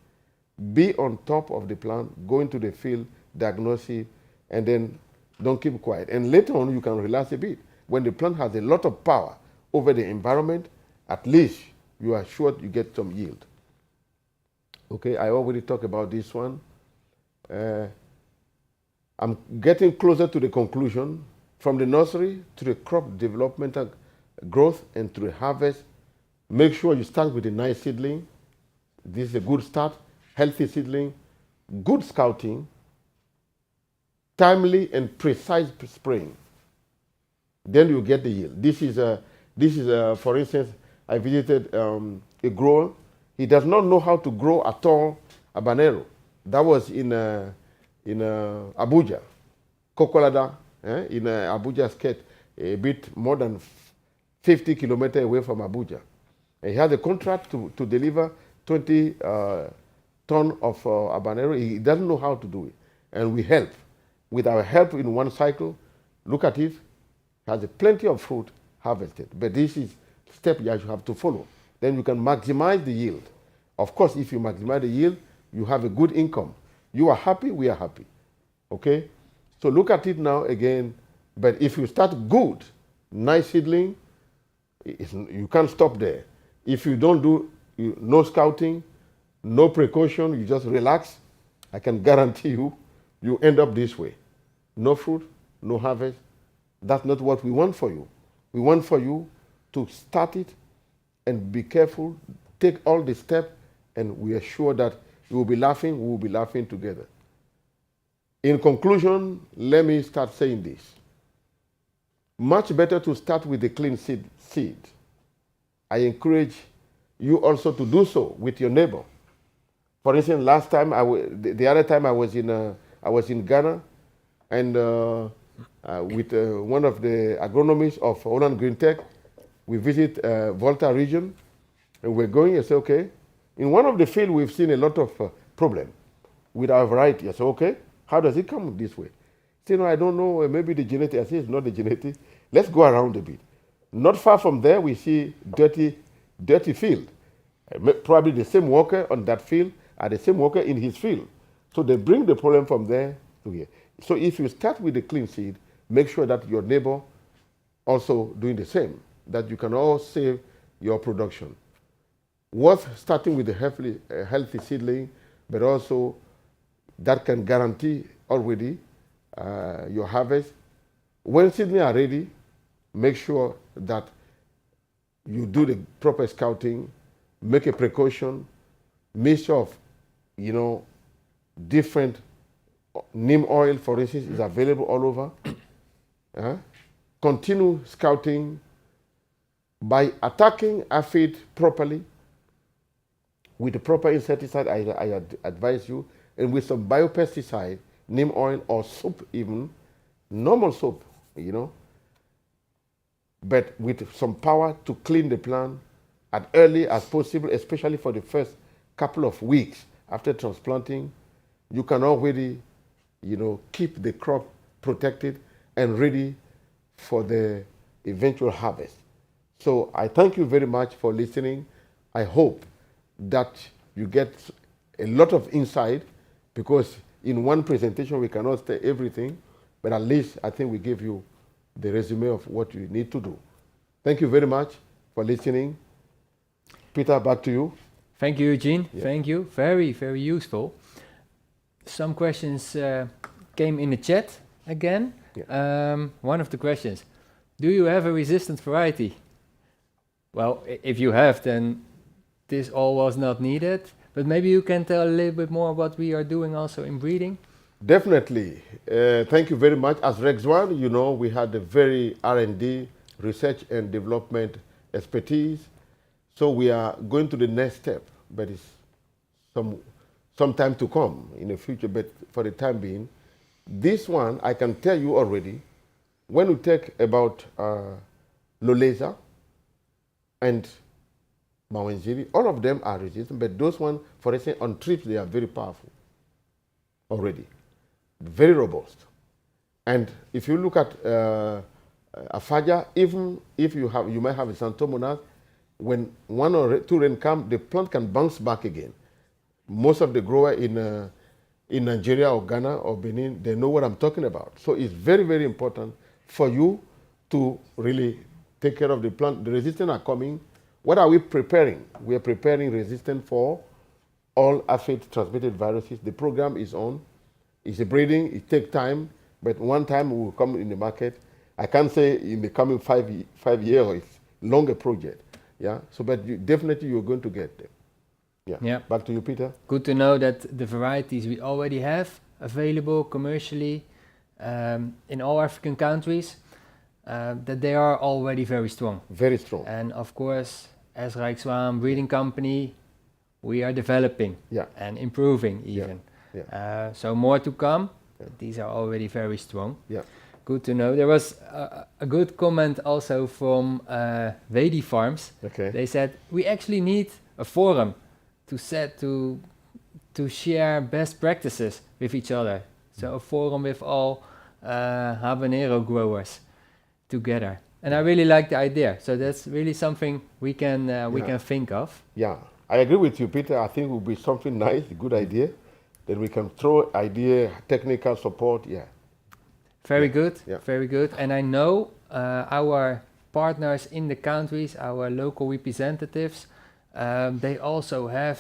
Be on top of the plant, go into the field, diagnose it, and then don't keep quiet. And later on, you can relax a bit. When the plant has a lot of power over the environment, at least you are sure you get some yield. Okay, I already talked about this one. I'm getting closer to the conclusion. From the nursery to the crop developmental growth and to the harvest, make sure you start with a nice seedling. This is a good start. Healthy seedling, good scouting, timely and precise spraying. Then you get the yield. This is for instance, I visited a grower. He does not know how to grow at all habanero. That was in Abuja, Kokolada, in Abuja State, a bit more than 50 kilometers away from Abuja. And he had a contract to deliver 20 tons of habanero. He doesn't know how to do it. And we help. With our help in one cycle, look at it, has plenty of fruit harvested. But this is step that you have to follow. Then you can maximize the yield. Of course, if you maximize the yield, you have a good income. You are happy, we are happy. Okay? So look at it now again. But if you start good, nice seedling, you can't stop there. If you don't do no scouting, no precaution, you just relax, I can guarantee you end up this way. No fruit, no harvest. That's not what we want for you. We want for you to start it and be careful, take all the steps, and we are sure that you will be laughing, we will be laughing together. In conclusion, let me start saying this. Much better to start with a clean seed. I encourage you also to do so with your neighbor. For instance, last time, the other time I was in Ghana, and with one of the agronomists of Holland Green Tech, we visit Volta region, and we're going and say, okay, in one of the fields we've seen a lot of problem with our variety. I say, okay, how does it come this way? Say, no, I don't know, maybe the genetic. I say, it's not the genetic. Let's go around a bit. Not far from there, we see dirty field. Probably the same worker on that field are the same worker in his field. So they bring the problem from there to here. So if you start with a clean seed, make sure that your neighbor also doing the same, that you can all save your production. Worth starting with a healthy seedling, but also that can guarantee already your harvest. When seedlings are ready, make sure that you do the proper scouting, make a precaution, mixture of, different neem oil, for instance, is available all over. Continue scouting by attacking aphid properly with the proper insecticide I advise you, and with some biopesticide, neem oil or soap even, normal soap, but with some power to clean the plant as early as possible, especially for the first couple of weeks after transplanting. You can already, keep the crop protected and ready for the eventual harvest. So I thank you very much for listening. I hope that you get a lot of insight, because in one presentation we cannot say everything, but at least I think we gave you the resume of what you need to do. Thank you very much for listening. Peter, back to you. Thank you, Eugene. Yeah. Thank you. Very, very useful. Some questions came in the chat again. Yeah. One of the questions, do you have a resistant variety? Well, if you have, then this all was not needed. But maybe you can tell a little bit more what we are doing also in breeding. Definitely. Thank you very much. As Rijk Zwaan, we had a very R&D, research and development expertise. So we are going to the next step, but it's some time to come in the future. But for the time being, this one, I can tell you already, when we take about Loleza and Mawenziri, all of them are resistant, but those ones, for instance, on trips, they are very powerful already, very robust. And if you look at Afaja, even if you might have a Santomonas, when 1 or 2 rain come, the plant can bounce back again. Most of the growers in Nigeria or Ghana or Benin, they know what I'm talking about. So it's very, very important for you to really take care of the plant. The resistance are coming. What are we preparing? We are preparing resistance for all aphid-transmitted viruses. The program is on. It's a breeding. It takes time, but one time we will come in the market. I can't say in the coming 5 years, it's longer project. Yeah. So, but definitely you're going to get them. Yeah. Yeah. Back to you, Peter. Good to know that the varieties we already have available commercially in all African countries, that they are already very strong. Very strong. And of course, as Rijk Zwaan breeding company, we are developing and improving even. Yeah. So more to come. Yeah. These are already very strong. Yeah. Good to know. There was a good comment also from Wedi Farms. Okay. They said we actually need a forum to share best practices with each other. So a forum with all habanero growers together. And I really like the idea. So that's really something we can think of. Yeah, I agree with you, Peter. I think it will be something nice, a good idea. then we can throw idea, technical support. Yeah. Very good, Yeah. very good. And I know our partners in the countries, our local representatives, they also have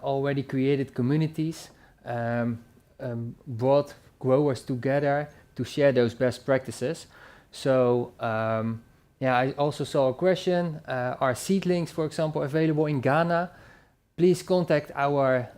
already created communities, brought growers together to share those best practices. So yeah, I also saw a question, are seedlings, for example, available in Ghana? Please contact our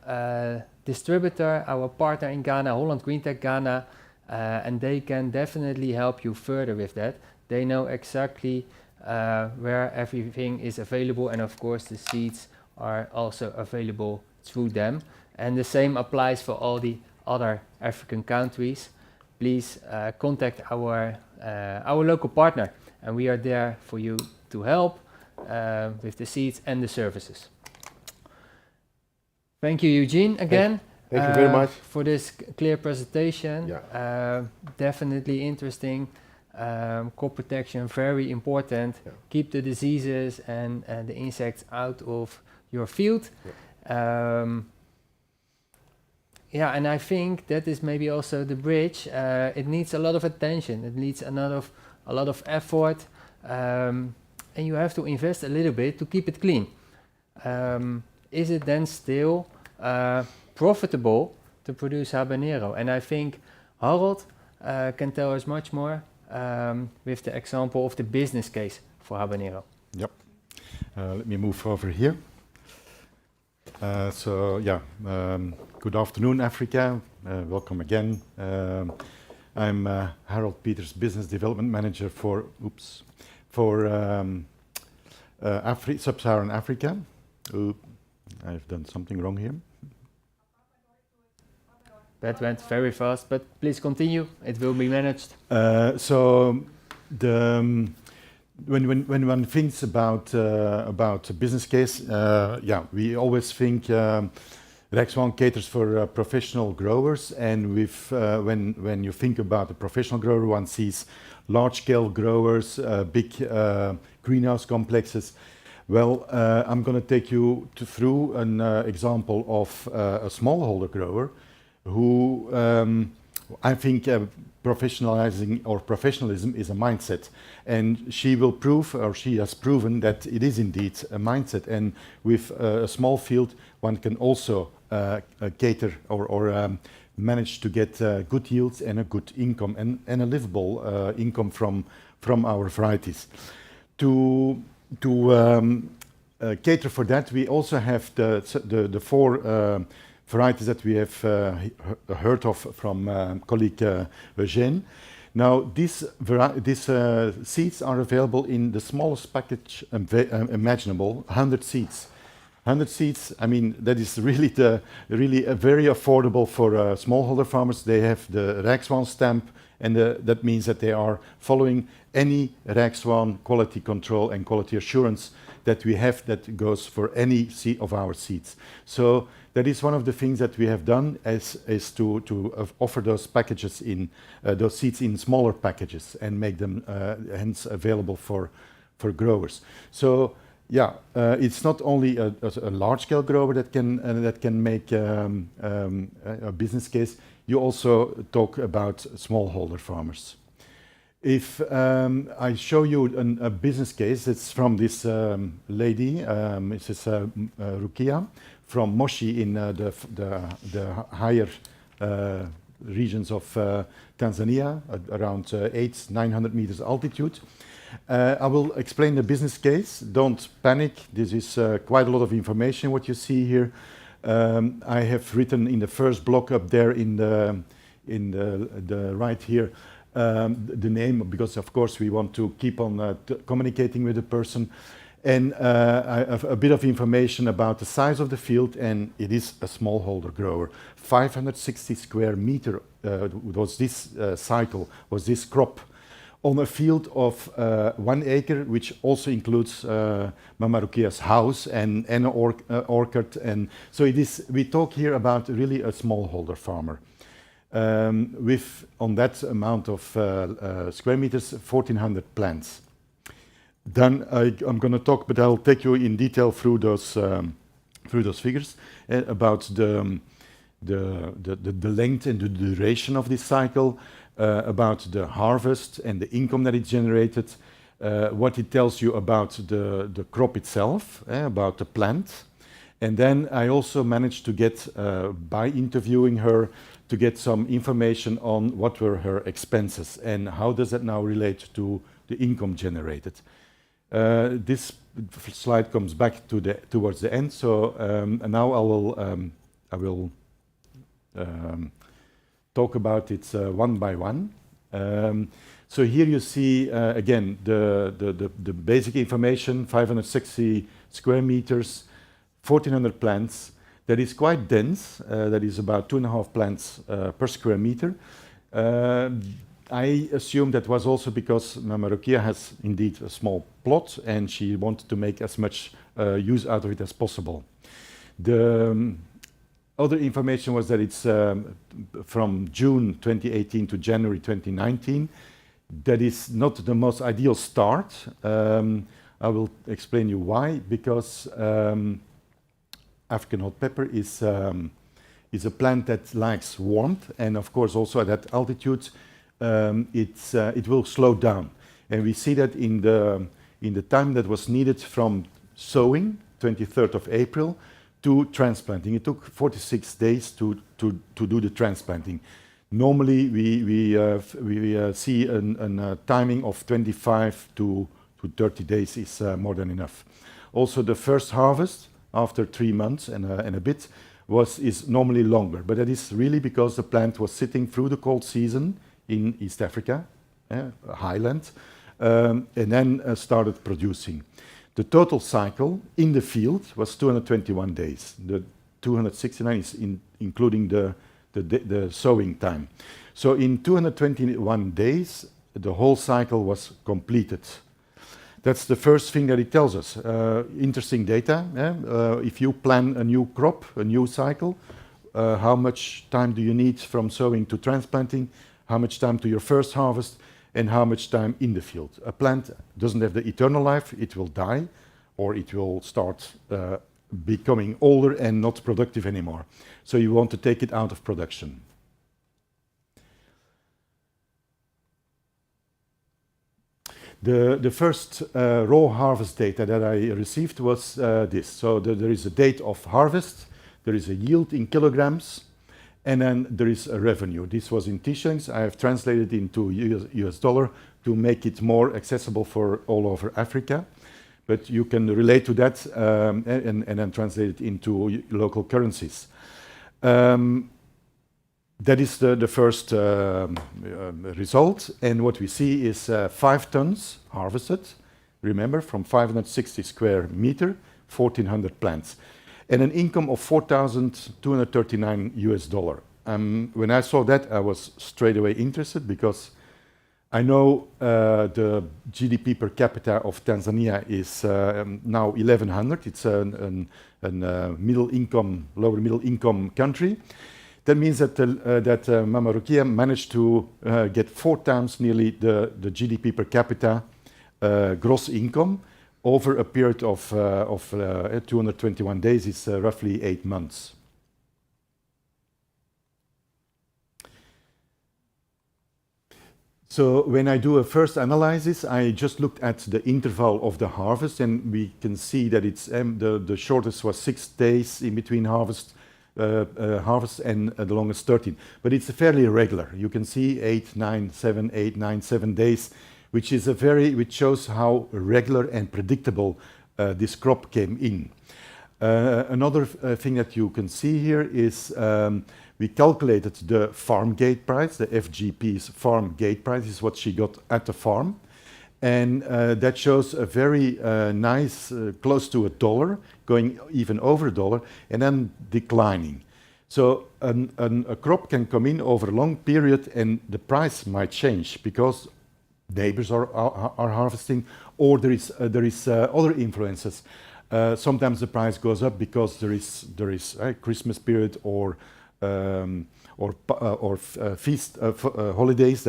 distributor, our partner in Ghana, Holland Green Tech Ghana, and they can definitely help you further with that. They know exactly where everything is available, and of course the seeds are also available through them. And the same applies for all the other African countries. Please contact our local partner, and we are there for you to help with the seeds and the services. Thank you, Eugene, again. Thank you very much for this clear presentation. Yeah. Definitely interesting. Crop protection, very important. Yeah. Keep the diseases and the insects out of your field. Yeah. Yeah, and I think that is maybe also the bridge. It needs a lot of attention. It needs a lot of effort, and you have to invest a little bit to keep it clean. Is it then still profitable to produce habanero? And I think Harold can tell us much more with the example of the business case for habanero. Yep. Let me move over here. Good afternoon, Africa. Welcome again. I'm Harold Peters, Business Development Manager for Sub-Saharan Africa. I've done something wrong here. That went very fast, but please continue. It will be managed. When one thinks about a business case, we always think Rijk Zwaan caters for professional growers, and when you think about a professional grower, one sees large-scale growers, big greenhouse complexes. Well, I'm going to take you through an example of a smallholder grower who I think professionalizing or professionalism is a mindset, and she will prove, or she has proven, that it is indeed a mindset. And with a small field, one can also cater or manage to get good yields and a good income and a livable income from our varieties. To cater for that, we also have the four varieties that we have heard of from colleague Eugène. Now, these seeds are available in the smallest package imaginable, 100 seeds. 100 seeds, I mean, that is really very affordable for smallholder farmers. They have the Rijk Zwaan stamp, and that means that they are following any Rijk Zwaan quality control and quality assurance that we have that goes for any seed of our seeds. So that is one of the things that we have done, is to offer those packages in those seeds in smaller packages and make them hence available for growers. So yeah, it's not only a large-scale grower that can make a business case. You also talk about smallholder farmers. If I show you a business case, it's from this lady, Mrs. Rukia, from Moshi in the higher regions of Tanzania, at around 800-900 meters altitude. I will explain the business case. Don't panic. This is quite a lot of information, what you see here. I have written in the first block up there in the right here the name, because of course we want to keep on communicating with the person. And I have a bit of information about the size of the field, and it is a smallholder grower. 560 square meter was this cycle, was this crop, on a field of 1 acre, which also includes Mama Rukia's house and an orchard. And so it is, we talk here about really a smallholder farmer. With, on that amount of square meters, 1,400 plants. Then I'm going to talk, but I'll take you in detail through those figures about the the length and the duration of this cycle, about the harvest and the income that it generated, what it tells you about the crop itself, about the plant. And then I also managed to get, by interviewing her, to get some information on what were her expenses and how does that now relate to the income generated. This slide comes back towards the end, so now I will talk about it one by one. So here you see again the basic information: 560 square meters, 1,400 plants. That is quite dense. That is about 2.5 plants per square meter. I assume that was also because Mama Rokia has indeed a small plot and she wanted to make as much use out of it as possible. The other information was that it's from June 2018 to January 2019. That is not the most ideal start. I will explain you why. Because African hot pepper is a plant that likes warmth, and of course also at that altitude it will slow down. And we see that in the time that was needed from sowing, 23rd of April, to transplanting. It took 46 days to do the transplanting. Normally we see a timing of 25 to 30 days is more than enough. Also the first harvest after 3 months and a bit is normally longer, but that is really because the plant was sitting through the cold season in East Africa, highland, and then started producing. The total cycle in the field was 221 days. The 269 is including the sowing time. So in 221 days, the whole cycle was completed. That's the first thing that it tells us. Interesting data. If you plan a new crop, a new cycle, how much time do you need from sowing to transplanting, how much time to your first harvest, and how much time in the field. A plant doesn't have the eternal life. It will die, or it will start becoming older and not productive anymore. So you want to take it out of production. The first raw harvest data that I received was this. So there is a date of harvest, there is a yield in kilograms, and then there is a revenue. This was in T-shillings. I have translated into US dollar to make it more accessible for all over Africa. But you can relate to that and then translate it into local currencies. That is the first result, and what we see is 5 tons harvested, remember, from 560 square meter, 1,400 plants, and an income of $4,239 US. When I saw that, I was straight away interested, because I know the GDP per capita of Tanzania is now 1,100. It's a middle income, lower middle income country. That means that Mama Rokia managed to get 4 times nearly the GDP per capita gross income over a period of 221 days, is roughly 8 months. So when I do a first analysis, I just looked at the interval of the harvest, and we can see that it's the shortest was 6 days in between harvest, and the longest 13. But it's fairly irregular. You can see 8, 9, 7, 8, 9, 7 days, which shows how regular and predictable this crop came in. Another thing that you can see here is we calculated the farm gate price, the FGP's farm gate price is what she got at the farm. And that shows a very nice, close to $1, going even over $1, and then declining. So a crop can come in over a long period, and the price might change because neighbors are harvesting, or there is other influences. Sometimes the price goes up because there is a Christmas period or feast holidays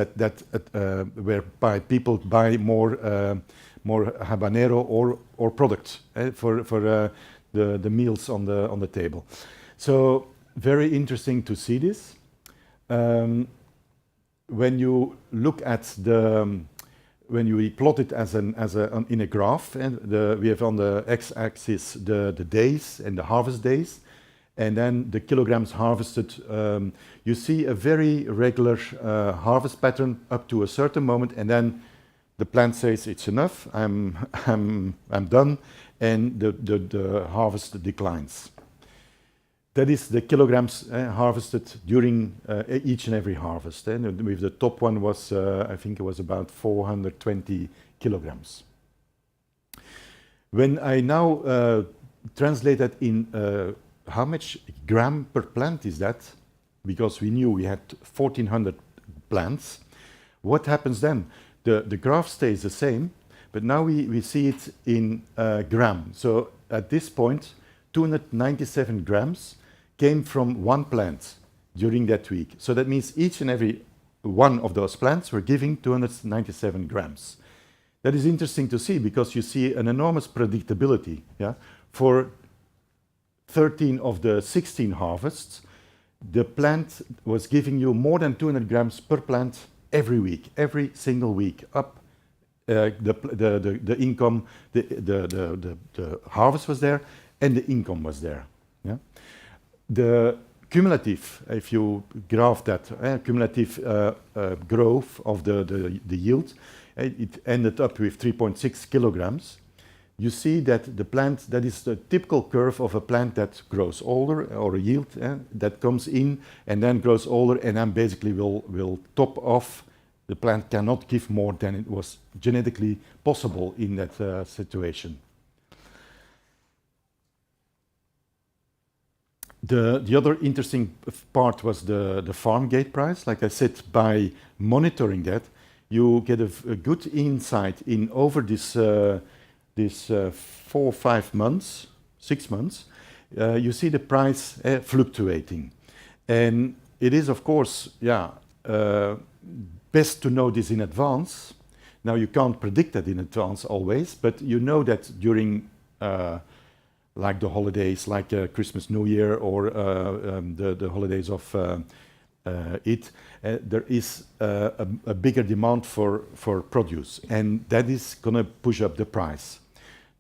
whereby people buy more habanero or product for the meals on the table. So very interesting to see this. When you look at when you plot it in a graph, and we have on the x-axis the days and the harvest days, and then the kilograms harvested, you see a very regular harvest pattern up to a certain moment, and then the plant says it's enough, I'm done, and the harvest declines. That is the kilograms harvested during each and every harvest. And with the top one was, I think it was about 420 kilograms. When I now translate that in how much gram per plant is that, because we knew we had 1,400 plants, what happens then? The graph stays the same, but now we see it in gram. So at this point, 297 grams came from one plant during that week. So that means each and every one of those plants were giving 297 grams. That is interesting to see because you see an enormous predictability. Yeah? For 13 of the 16 harvests, the plant was giving you more than 200 grams per plant every week, every single week, up the income, the harvest was there and the income was there. Yeah? The cumulative, if you graph that, cumulative growth of the yield, it ended up with 3.6 kilograms. You see that the plant, that is the typical curve of a plant that grows older, or a yield that comes in and then grows older and then basically will top off. The plant cannot give more than it was genetically possible in that situation. The other interesting part was the farm gate price. Like I said, by monitoring that, you get a good insight in over this 4 or 5 months, 6 months. You see the price fluctuating, and it is of course, best to know this in advance. Now you can't predict that in advance always, but you know that during like the holidays, like Christmas, New Year, or the holidays of there is a bigger demand for produce, and that is going to push up the price.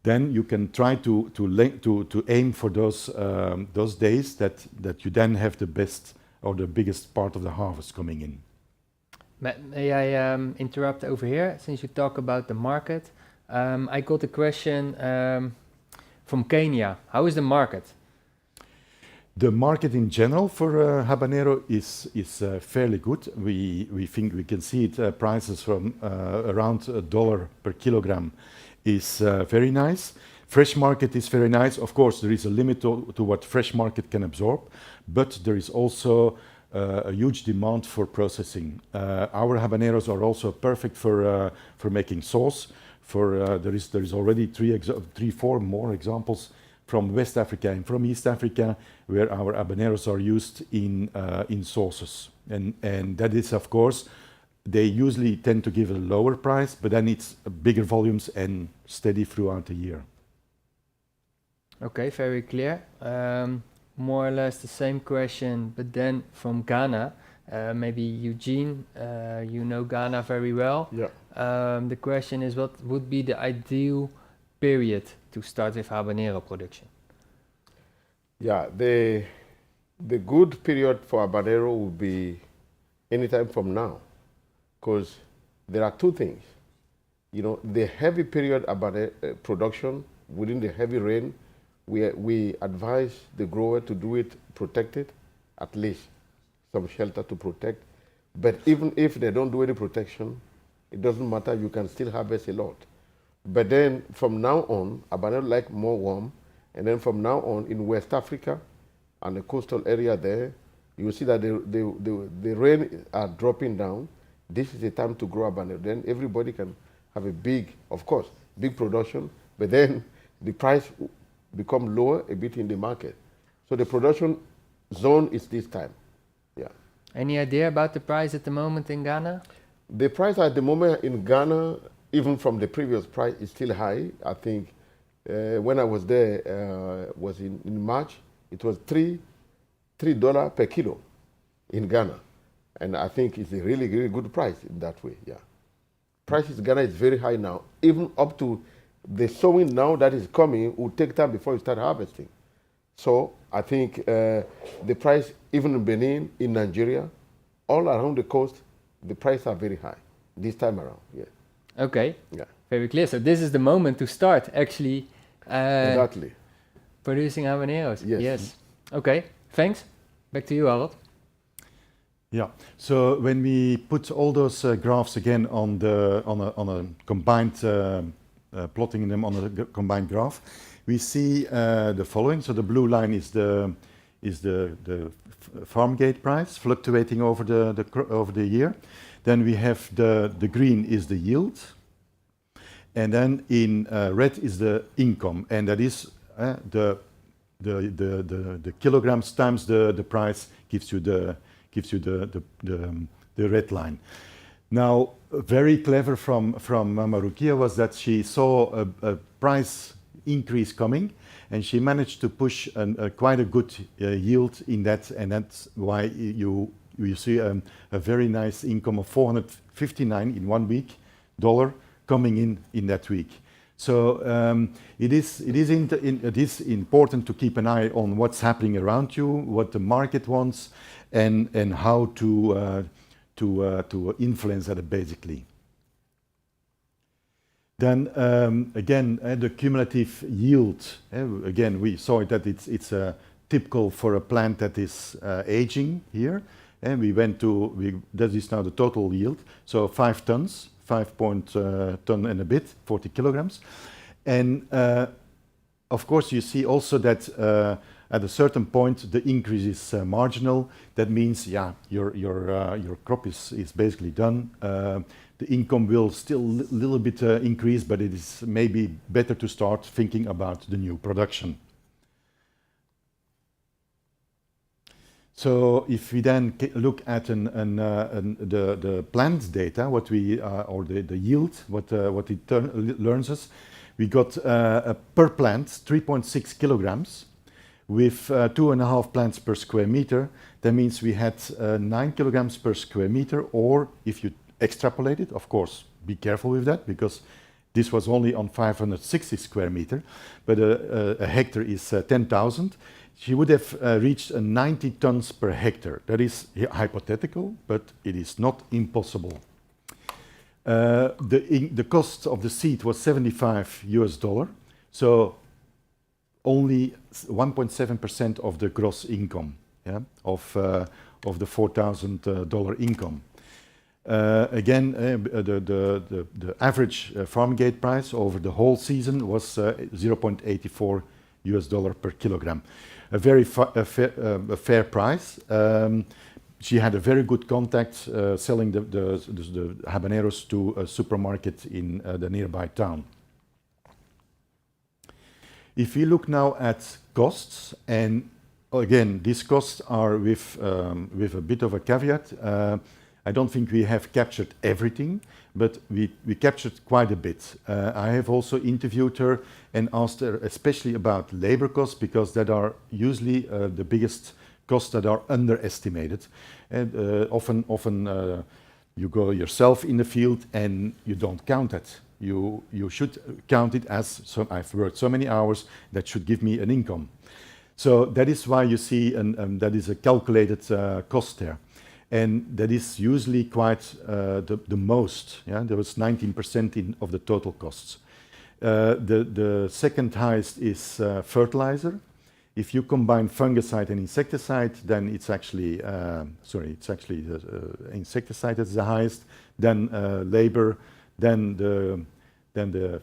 Then you can try to aim for those days that you then have the best or the biggest part of the harvest coming in. May I interrupt over here, since you talk about the market? I got a question from Kenya. How is the market? The market in general for habanero is fairly good. We think we can see it prices from around $1 per kilogram is very nice. Fresh market is very nice. Of course, there is a limit to what fresh market can absorb, but there is also a huge demand for processing. Our habaneros are also perfect for making sauce. There is already 3-4 more examples from West Africa and from East Africa where our habaneros are used in sauces, and that is, of course, they usually tend to give a lower price, but then it's bigger volumes and steady throughout the year. Okay, very clear. More or less the same question, but then from Ghana. Maybe Eugene, you know Ghana very well. Yeah. The question is, what would be the ideal period to start with habanero production? Yeah, the good period for habanero would be anytime from now, because there are two things. You know, the heavy period habanero production within the heavy rain, we advise the grower to do it protected, at least some shelter to protect. But even if they don't do any protection, it doesn't matter, you can still harvest a lot. But then from now on, habanero like more warm, and then from now on in West Africa and the coastal area there, you will see that the rain are dropping down. This is the time to grow habanero. Then everybody can have a big, of course, big production, but then the price become lower a bit in the market. So the production zone is this time. Yeah. Any idea about the price at the moment in Ghana? The price at the moment in Ghana, even from the previous price, is still high. I think when I was there, was in March, it was $3 per kilo in Ghana. And I think it's a really, really good price in that way, yeah. Prices in Ghana is very high now. Even up to the sowing now that is coming will take time before you start harvesting. So I think the price, even in Benin, in Nigeria, all around the coast, the prices are very high this time around, yeah. Okay, Yeah. very clear. So this is the moment to start actually Exactly. producing habaneros. Yes. Okay, thanks. Back to you, Harold. Yeah. So when we put all those graphs again on a combined plotting them on a combined graph, we see the following. So the blue line is the farm gate price fluctuating over the year. Then we have the green is the yield, and then in red is the income, and that is the kilograms times the price gives you the red line. Now, very clever from Mama Rukia was that she saw a price increase coming, and she managed to push quite a good yield in that, and that's why you see a very nice income of $459 in 1 week coming in that week. So it is important to keep an eye on what's happening around you, what the market wants, and how to influence that basically. Then again, the cumulative yield. Again, we saw that it's typical for a plant that is aging here, and that is now the total yield. So 5 tons, 5 ton and a bit, 40 kilograms, and of course you see also that at a certain point the increase is marginal. That means, yeah, your crop is basically done. The income will still a little bit increase, but it is maybe better to start thinking about the new production. So if we then look at the plant data, what we or the yield, what it learns us, we got per plant 3.6 kilograms with 2.5 plants per square meter. That means we had 9 kilograms per square meter, or if you extrapolate it, of course, be careful with that because this was only on 560 square meter, but a hectare is 10,000. She would have reached 90 tons per hectare. That is hypothetical, but it is not impossible. The cost of the seed was $75, so only 1.7% of the gross income, yeah, of the $4,000 income. Again, the average farm gate price over the whole season was $0.84 per kilogram. A very fair price. She had a very good contact selling the habaneros to a supermarket in the nearby town. If we look now at costs, and again, these costs are with a bit of a caveat. I don't think we have captured everything, but we captured quite a bit. I have also interviewed her and asked her especially about labor costs, because that are usually the biggest costs that are underestimated. And often you go yourself in the field and you don't count it. You should count it as, so I've worked so many hours, that should give me an income. So that is why you see, that is a calculated cost there. And that is usually quite the most. Yeah? There was 19% of the total costs. The second highest is fertilizer. If you combine fungicide and insecticide, then it's actually, insecticide is the highest, then labor, then the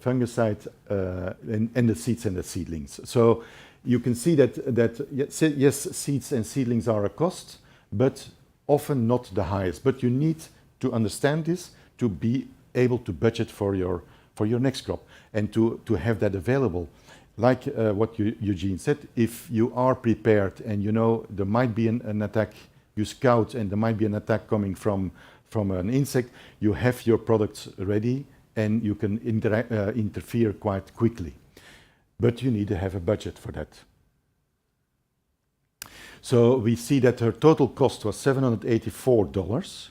fungicide, and the seeds and the seedlings. So you can see that yes, seeds and seedlings are a cost, but often not the highest. But you need to understand this to be able to budget for your next crop and to have that available. Like what Eugene said, if you are prepared and you know there might be an attack, you scout and there might be an attack coming from an insect, you have your products ready and you can interfere quite quickly. But you need to have a budget for that. So we see that her total cost was $784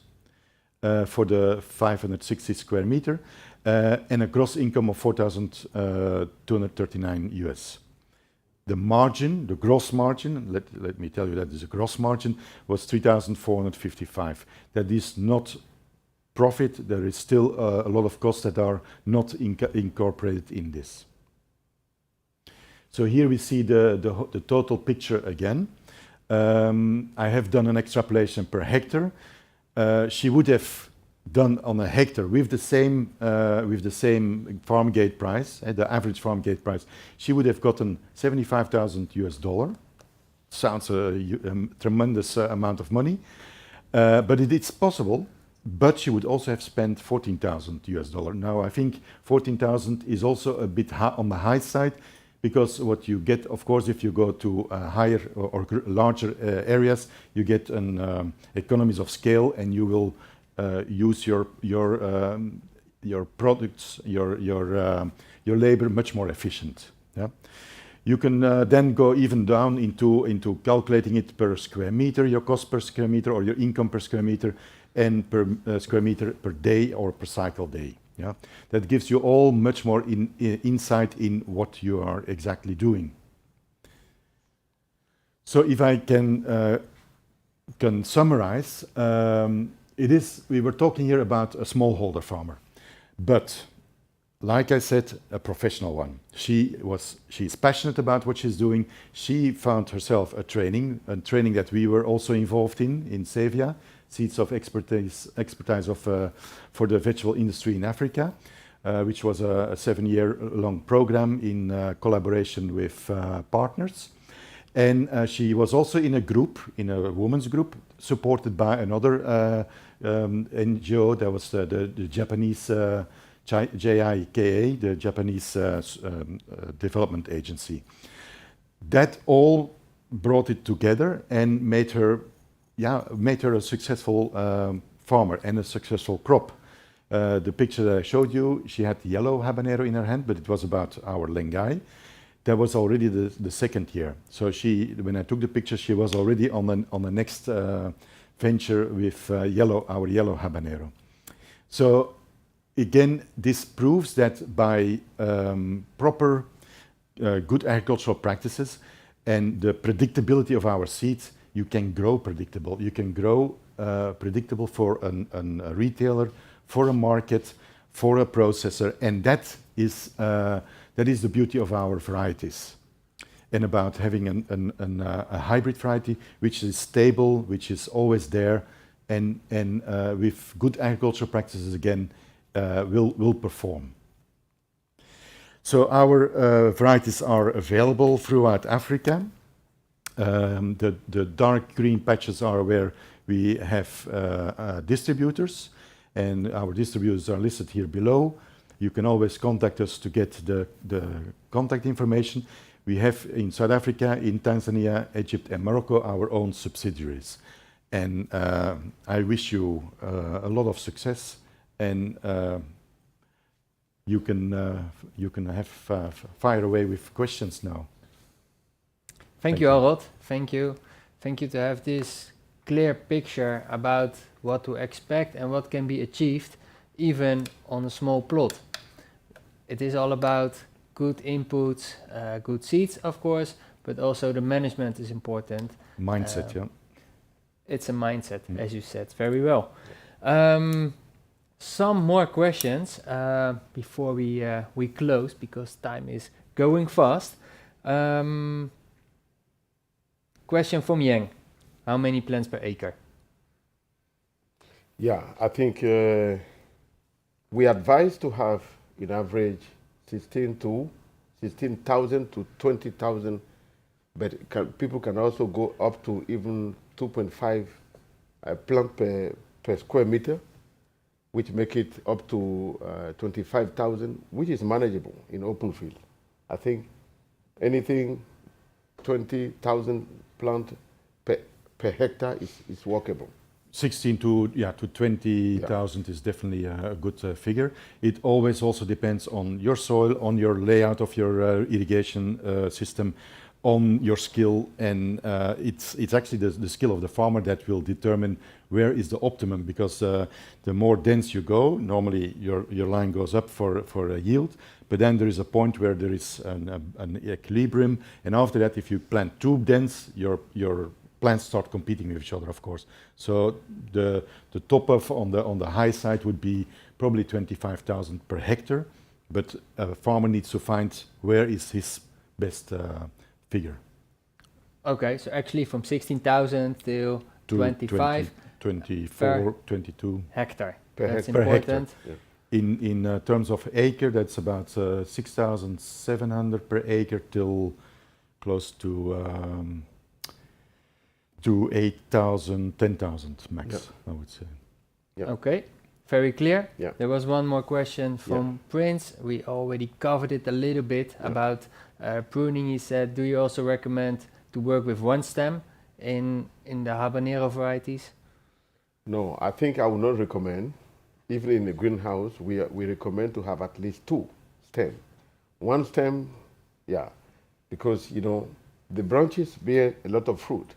for the 560 square meter, and a gross income of 4,239 US. The margin, the gross margin, let me tell you that is a gross margin, was 3,455. That is not profit. There is still a lot of costs that are not incorporated in this. So here we see the total picture again. I have done an extrapolation per hectare. She would have done on a hectare with the same farm gate price, the average farm gate price. She would have gotten $75,000. Sounds a tremendous amount of money, but it's possible. But she would also have spent $14,000. Now I think 14,000 is also a bit on the high side, because what you get, of course, if you go to higher or larger areas, you get an economies of scale, and you will use your products, your labor much more efficient. Yeah? You can then go even down into calculating it per square meter, your cost per square meter, or your income per square meter, and per square meter per day or per cycle day. Yeah? That gives you all much more insight in what you are exactly doing. So if I can summarize, we were talking here about a smallholder farmer, but like I said, a professional one. She's passionate about what she's doing. She found herself a training that we were also involved in Sevia, Seeds of Expertise for the vegetable industry in Africa, which was a 7-year-long program in collaboration with partners. And she was also in a women's group, supported by another NGO, that was the Japanese JIKA, the Japanese Development Agency. That all brought it together and made her a successful farmer and a successful crop. The picture that I showed you, she had the yellow habanero in her hand, but it was about our lengai. That was already the second year. So when I took the picture, she was already on the next venture with our yellow habanero. So again, this proves that by proper good agricultural practices and the predictability of our seeds, you can grow predictable. You can grow predictable for a retailer, for a market, for a processor, and that is the beauty of our varieties. And about having a hybrid variety which is stable, which is always there, and with good agricultural practices again, will perform. So our varieties are available throughout Africa. The dark green patches are where we have distributors, and our distributors are listed here below. You can always contact us to get the contact information. We have in South Africa, in Tanzania, Egypt, and Morocco our own subsidiaries. And I wish you a lot of success, and you can have fire away with questions now. Thank you, Harold. Thank you to have this clear picture about what to expect and what can be achieved even on a small plot. It is all about good inputs, good seeds, of course, but also the management is important. Mindset, yeah. It's a mindset, as you said very well. Some more questions before we close, because time is going fast. Question from Yang. How many plants per acre? Yeah, I think we advise to have, in average, 16,000 to 20,000, but people can also go up to even 2.5 plant per square meter, which make it up to 25,000, which is manageable in open field. I think anything 20,000 plant per hectare is workable. 16 to 20,000 is definitely a good figure. It always also depends on your soil, on your layout of your irrigation system, on your skill, and it's actually the skill of the farmer that will determine where is the optimum, because the more dense you go, normally your line goes up for a yield, but then there is a point where there is an equilibrium, and after that, if you plant too dense, your plants start competing with each other, of course. So the top of on the high side would be probably 25,000 per hectare, but a farmer needs to find where is his best figure. Okay, so actually from 16,000 to 25 24, 22 hectare. Per That's hectare. important. Yeah. in terms of acre, that's about 6,700 per acre till close to 8,000, 10,000 max, I would say. Yeah. Okay, very clear. Yeah. There was one more question from Prince. We already covered it a little bit about pruning. He said, do you also recommend to work with one stem in the habanero varieties? No, I think I would not recommend. Even in the greenhouse, we recommend to have at least 2 stems. One stem, because the branches bear a lot of fruit.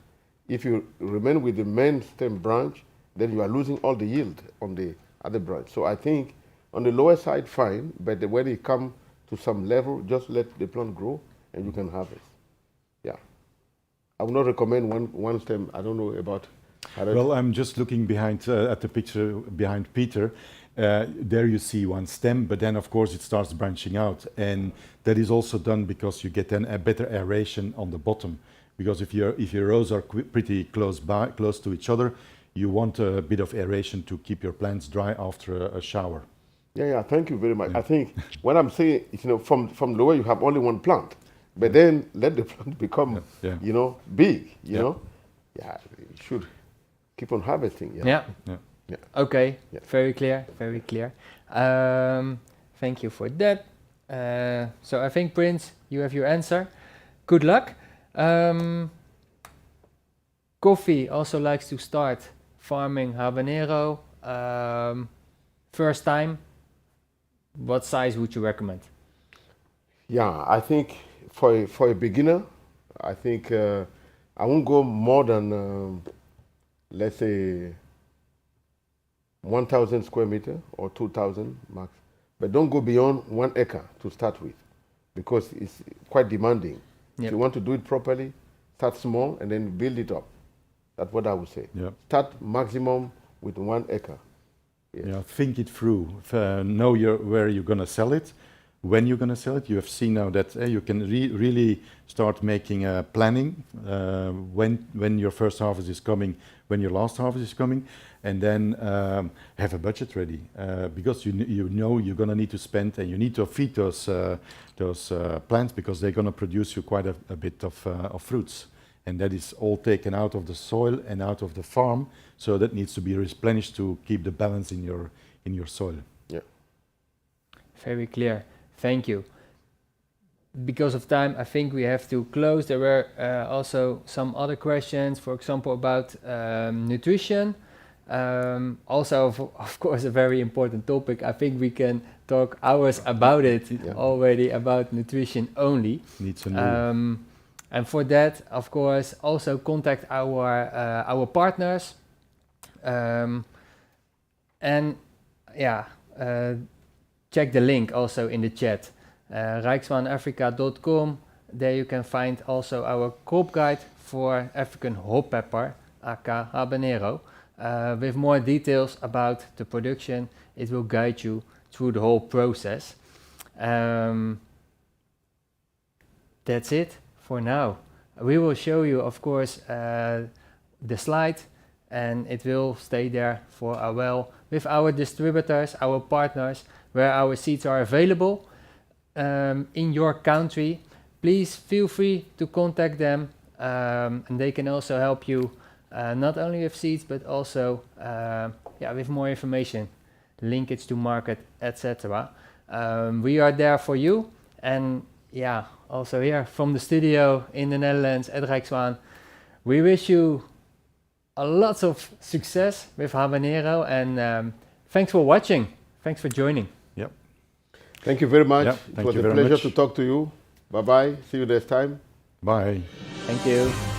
If you remain with the main stem branch, then you are losing all the yield on the other branch. So I think on the lower side, fine, but when it comes to some level, just let the plant grow and you can harvest. Yeah. I would not recommend one stem. I don't know about. Well, I'm just looking behind at the picture behind Peter. There you see one stem, but then of course it starts branching out, and that is also done because you get then a better aeration on the bottom. Because if your rows are pretty close to each other, you want a bit of aeration to keep your plants dry after a shower. Yeah. Thank you very much. Yeah. I think what I'm saying, from lower you have only one plant, but then let the plant become, big. You know, you should keep on harvesting. Yeah. Okay. Yeah. Very clear. Very clear. Thank you for that. So I think Prince, you have your answer. Good luck. Coffee also likes to start farming habanero. First time, what size would you recommend? Yeah, I think for a beginner, I think I won't go more than let's say 1,000 square meter or 2,000 max, but don't go beyond 1 acre to start with, because it's quite demanding. Yep. If you want to do it properly, start small and then build it up. That's what I would say. Yep. Start maximum with 1 acre. Yes. Yeah, think it through. Know where you're going to sell it, when you're going to sell it. You have seen now that you can really start making planning when your first harvest is coming, when your last harvest is coming, and then have a budget ready, because you know you're going to need to spend, and you need to feed those plants, because they're going to produce you quite a bit of fruits, and that is all taken out of the soil and out of the farm, so that needs to be replenished to keep the balance in your soil. Yeah. Very clear. Thank you. Because of time, I think we have to close. There were also some other questions, for example, about nutrition. Also, of course, a very important topic. I think we can talk hours about it already, about nutrition only. Needs a new. And for that, of course, also contact our partners. Check the link also in the chat. rijkzwaanafrica.com. There you can find also our crop guide for African hop pepper, aka habanero. With more details about the production, it will guide you through the whole process. That's it for now. We will show you, of course, the slide, and it will stay there for a while with our distributors, our partners, where our seeds are available in your country. Please feel free to contact them, and they can also help you not only with seeds, but also with more information, linkage to market, etc. We are there for you, and also here from the studio in the Netherlands at Rijk Zwaan, we wish you a lot of success with habanero, and thanks for watching. Thanks for joining. Yep. Thank you very much. Yep, it was a pleasure to talk to you. Bye-bye. See you next time. Bye. Thank you.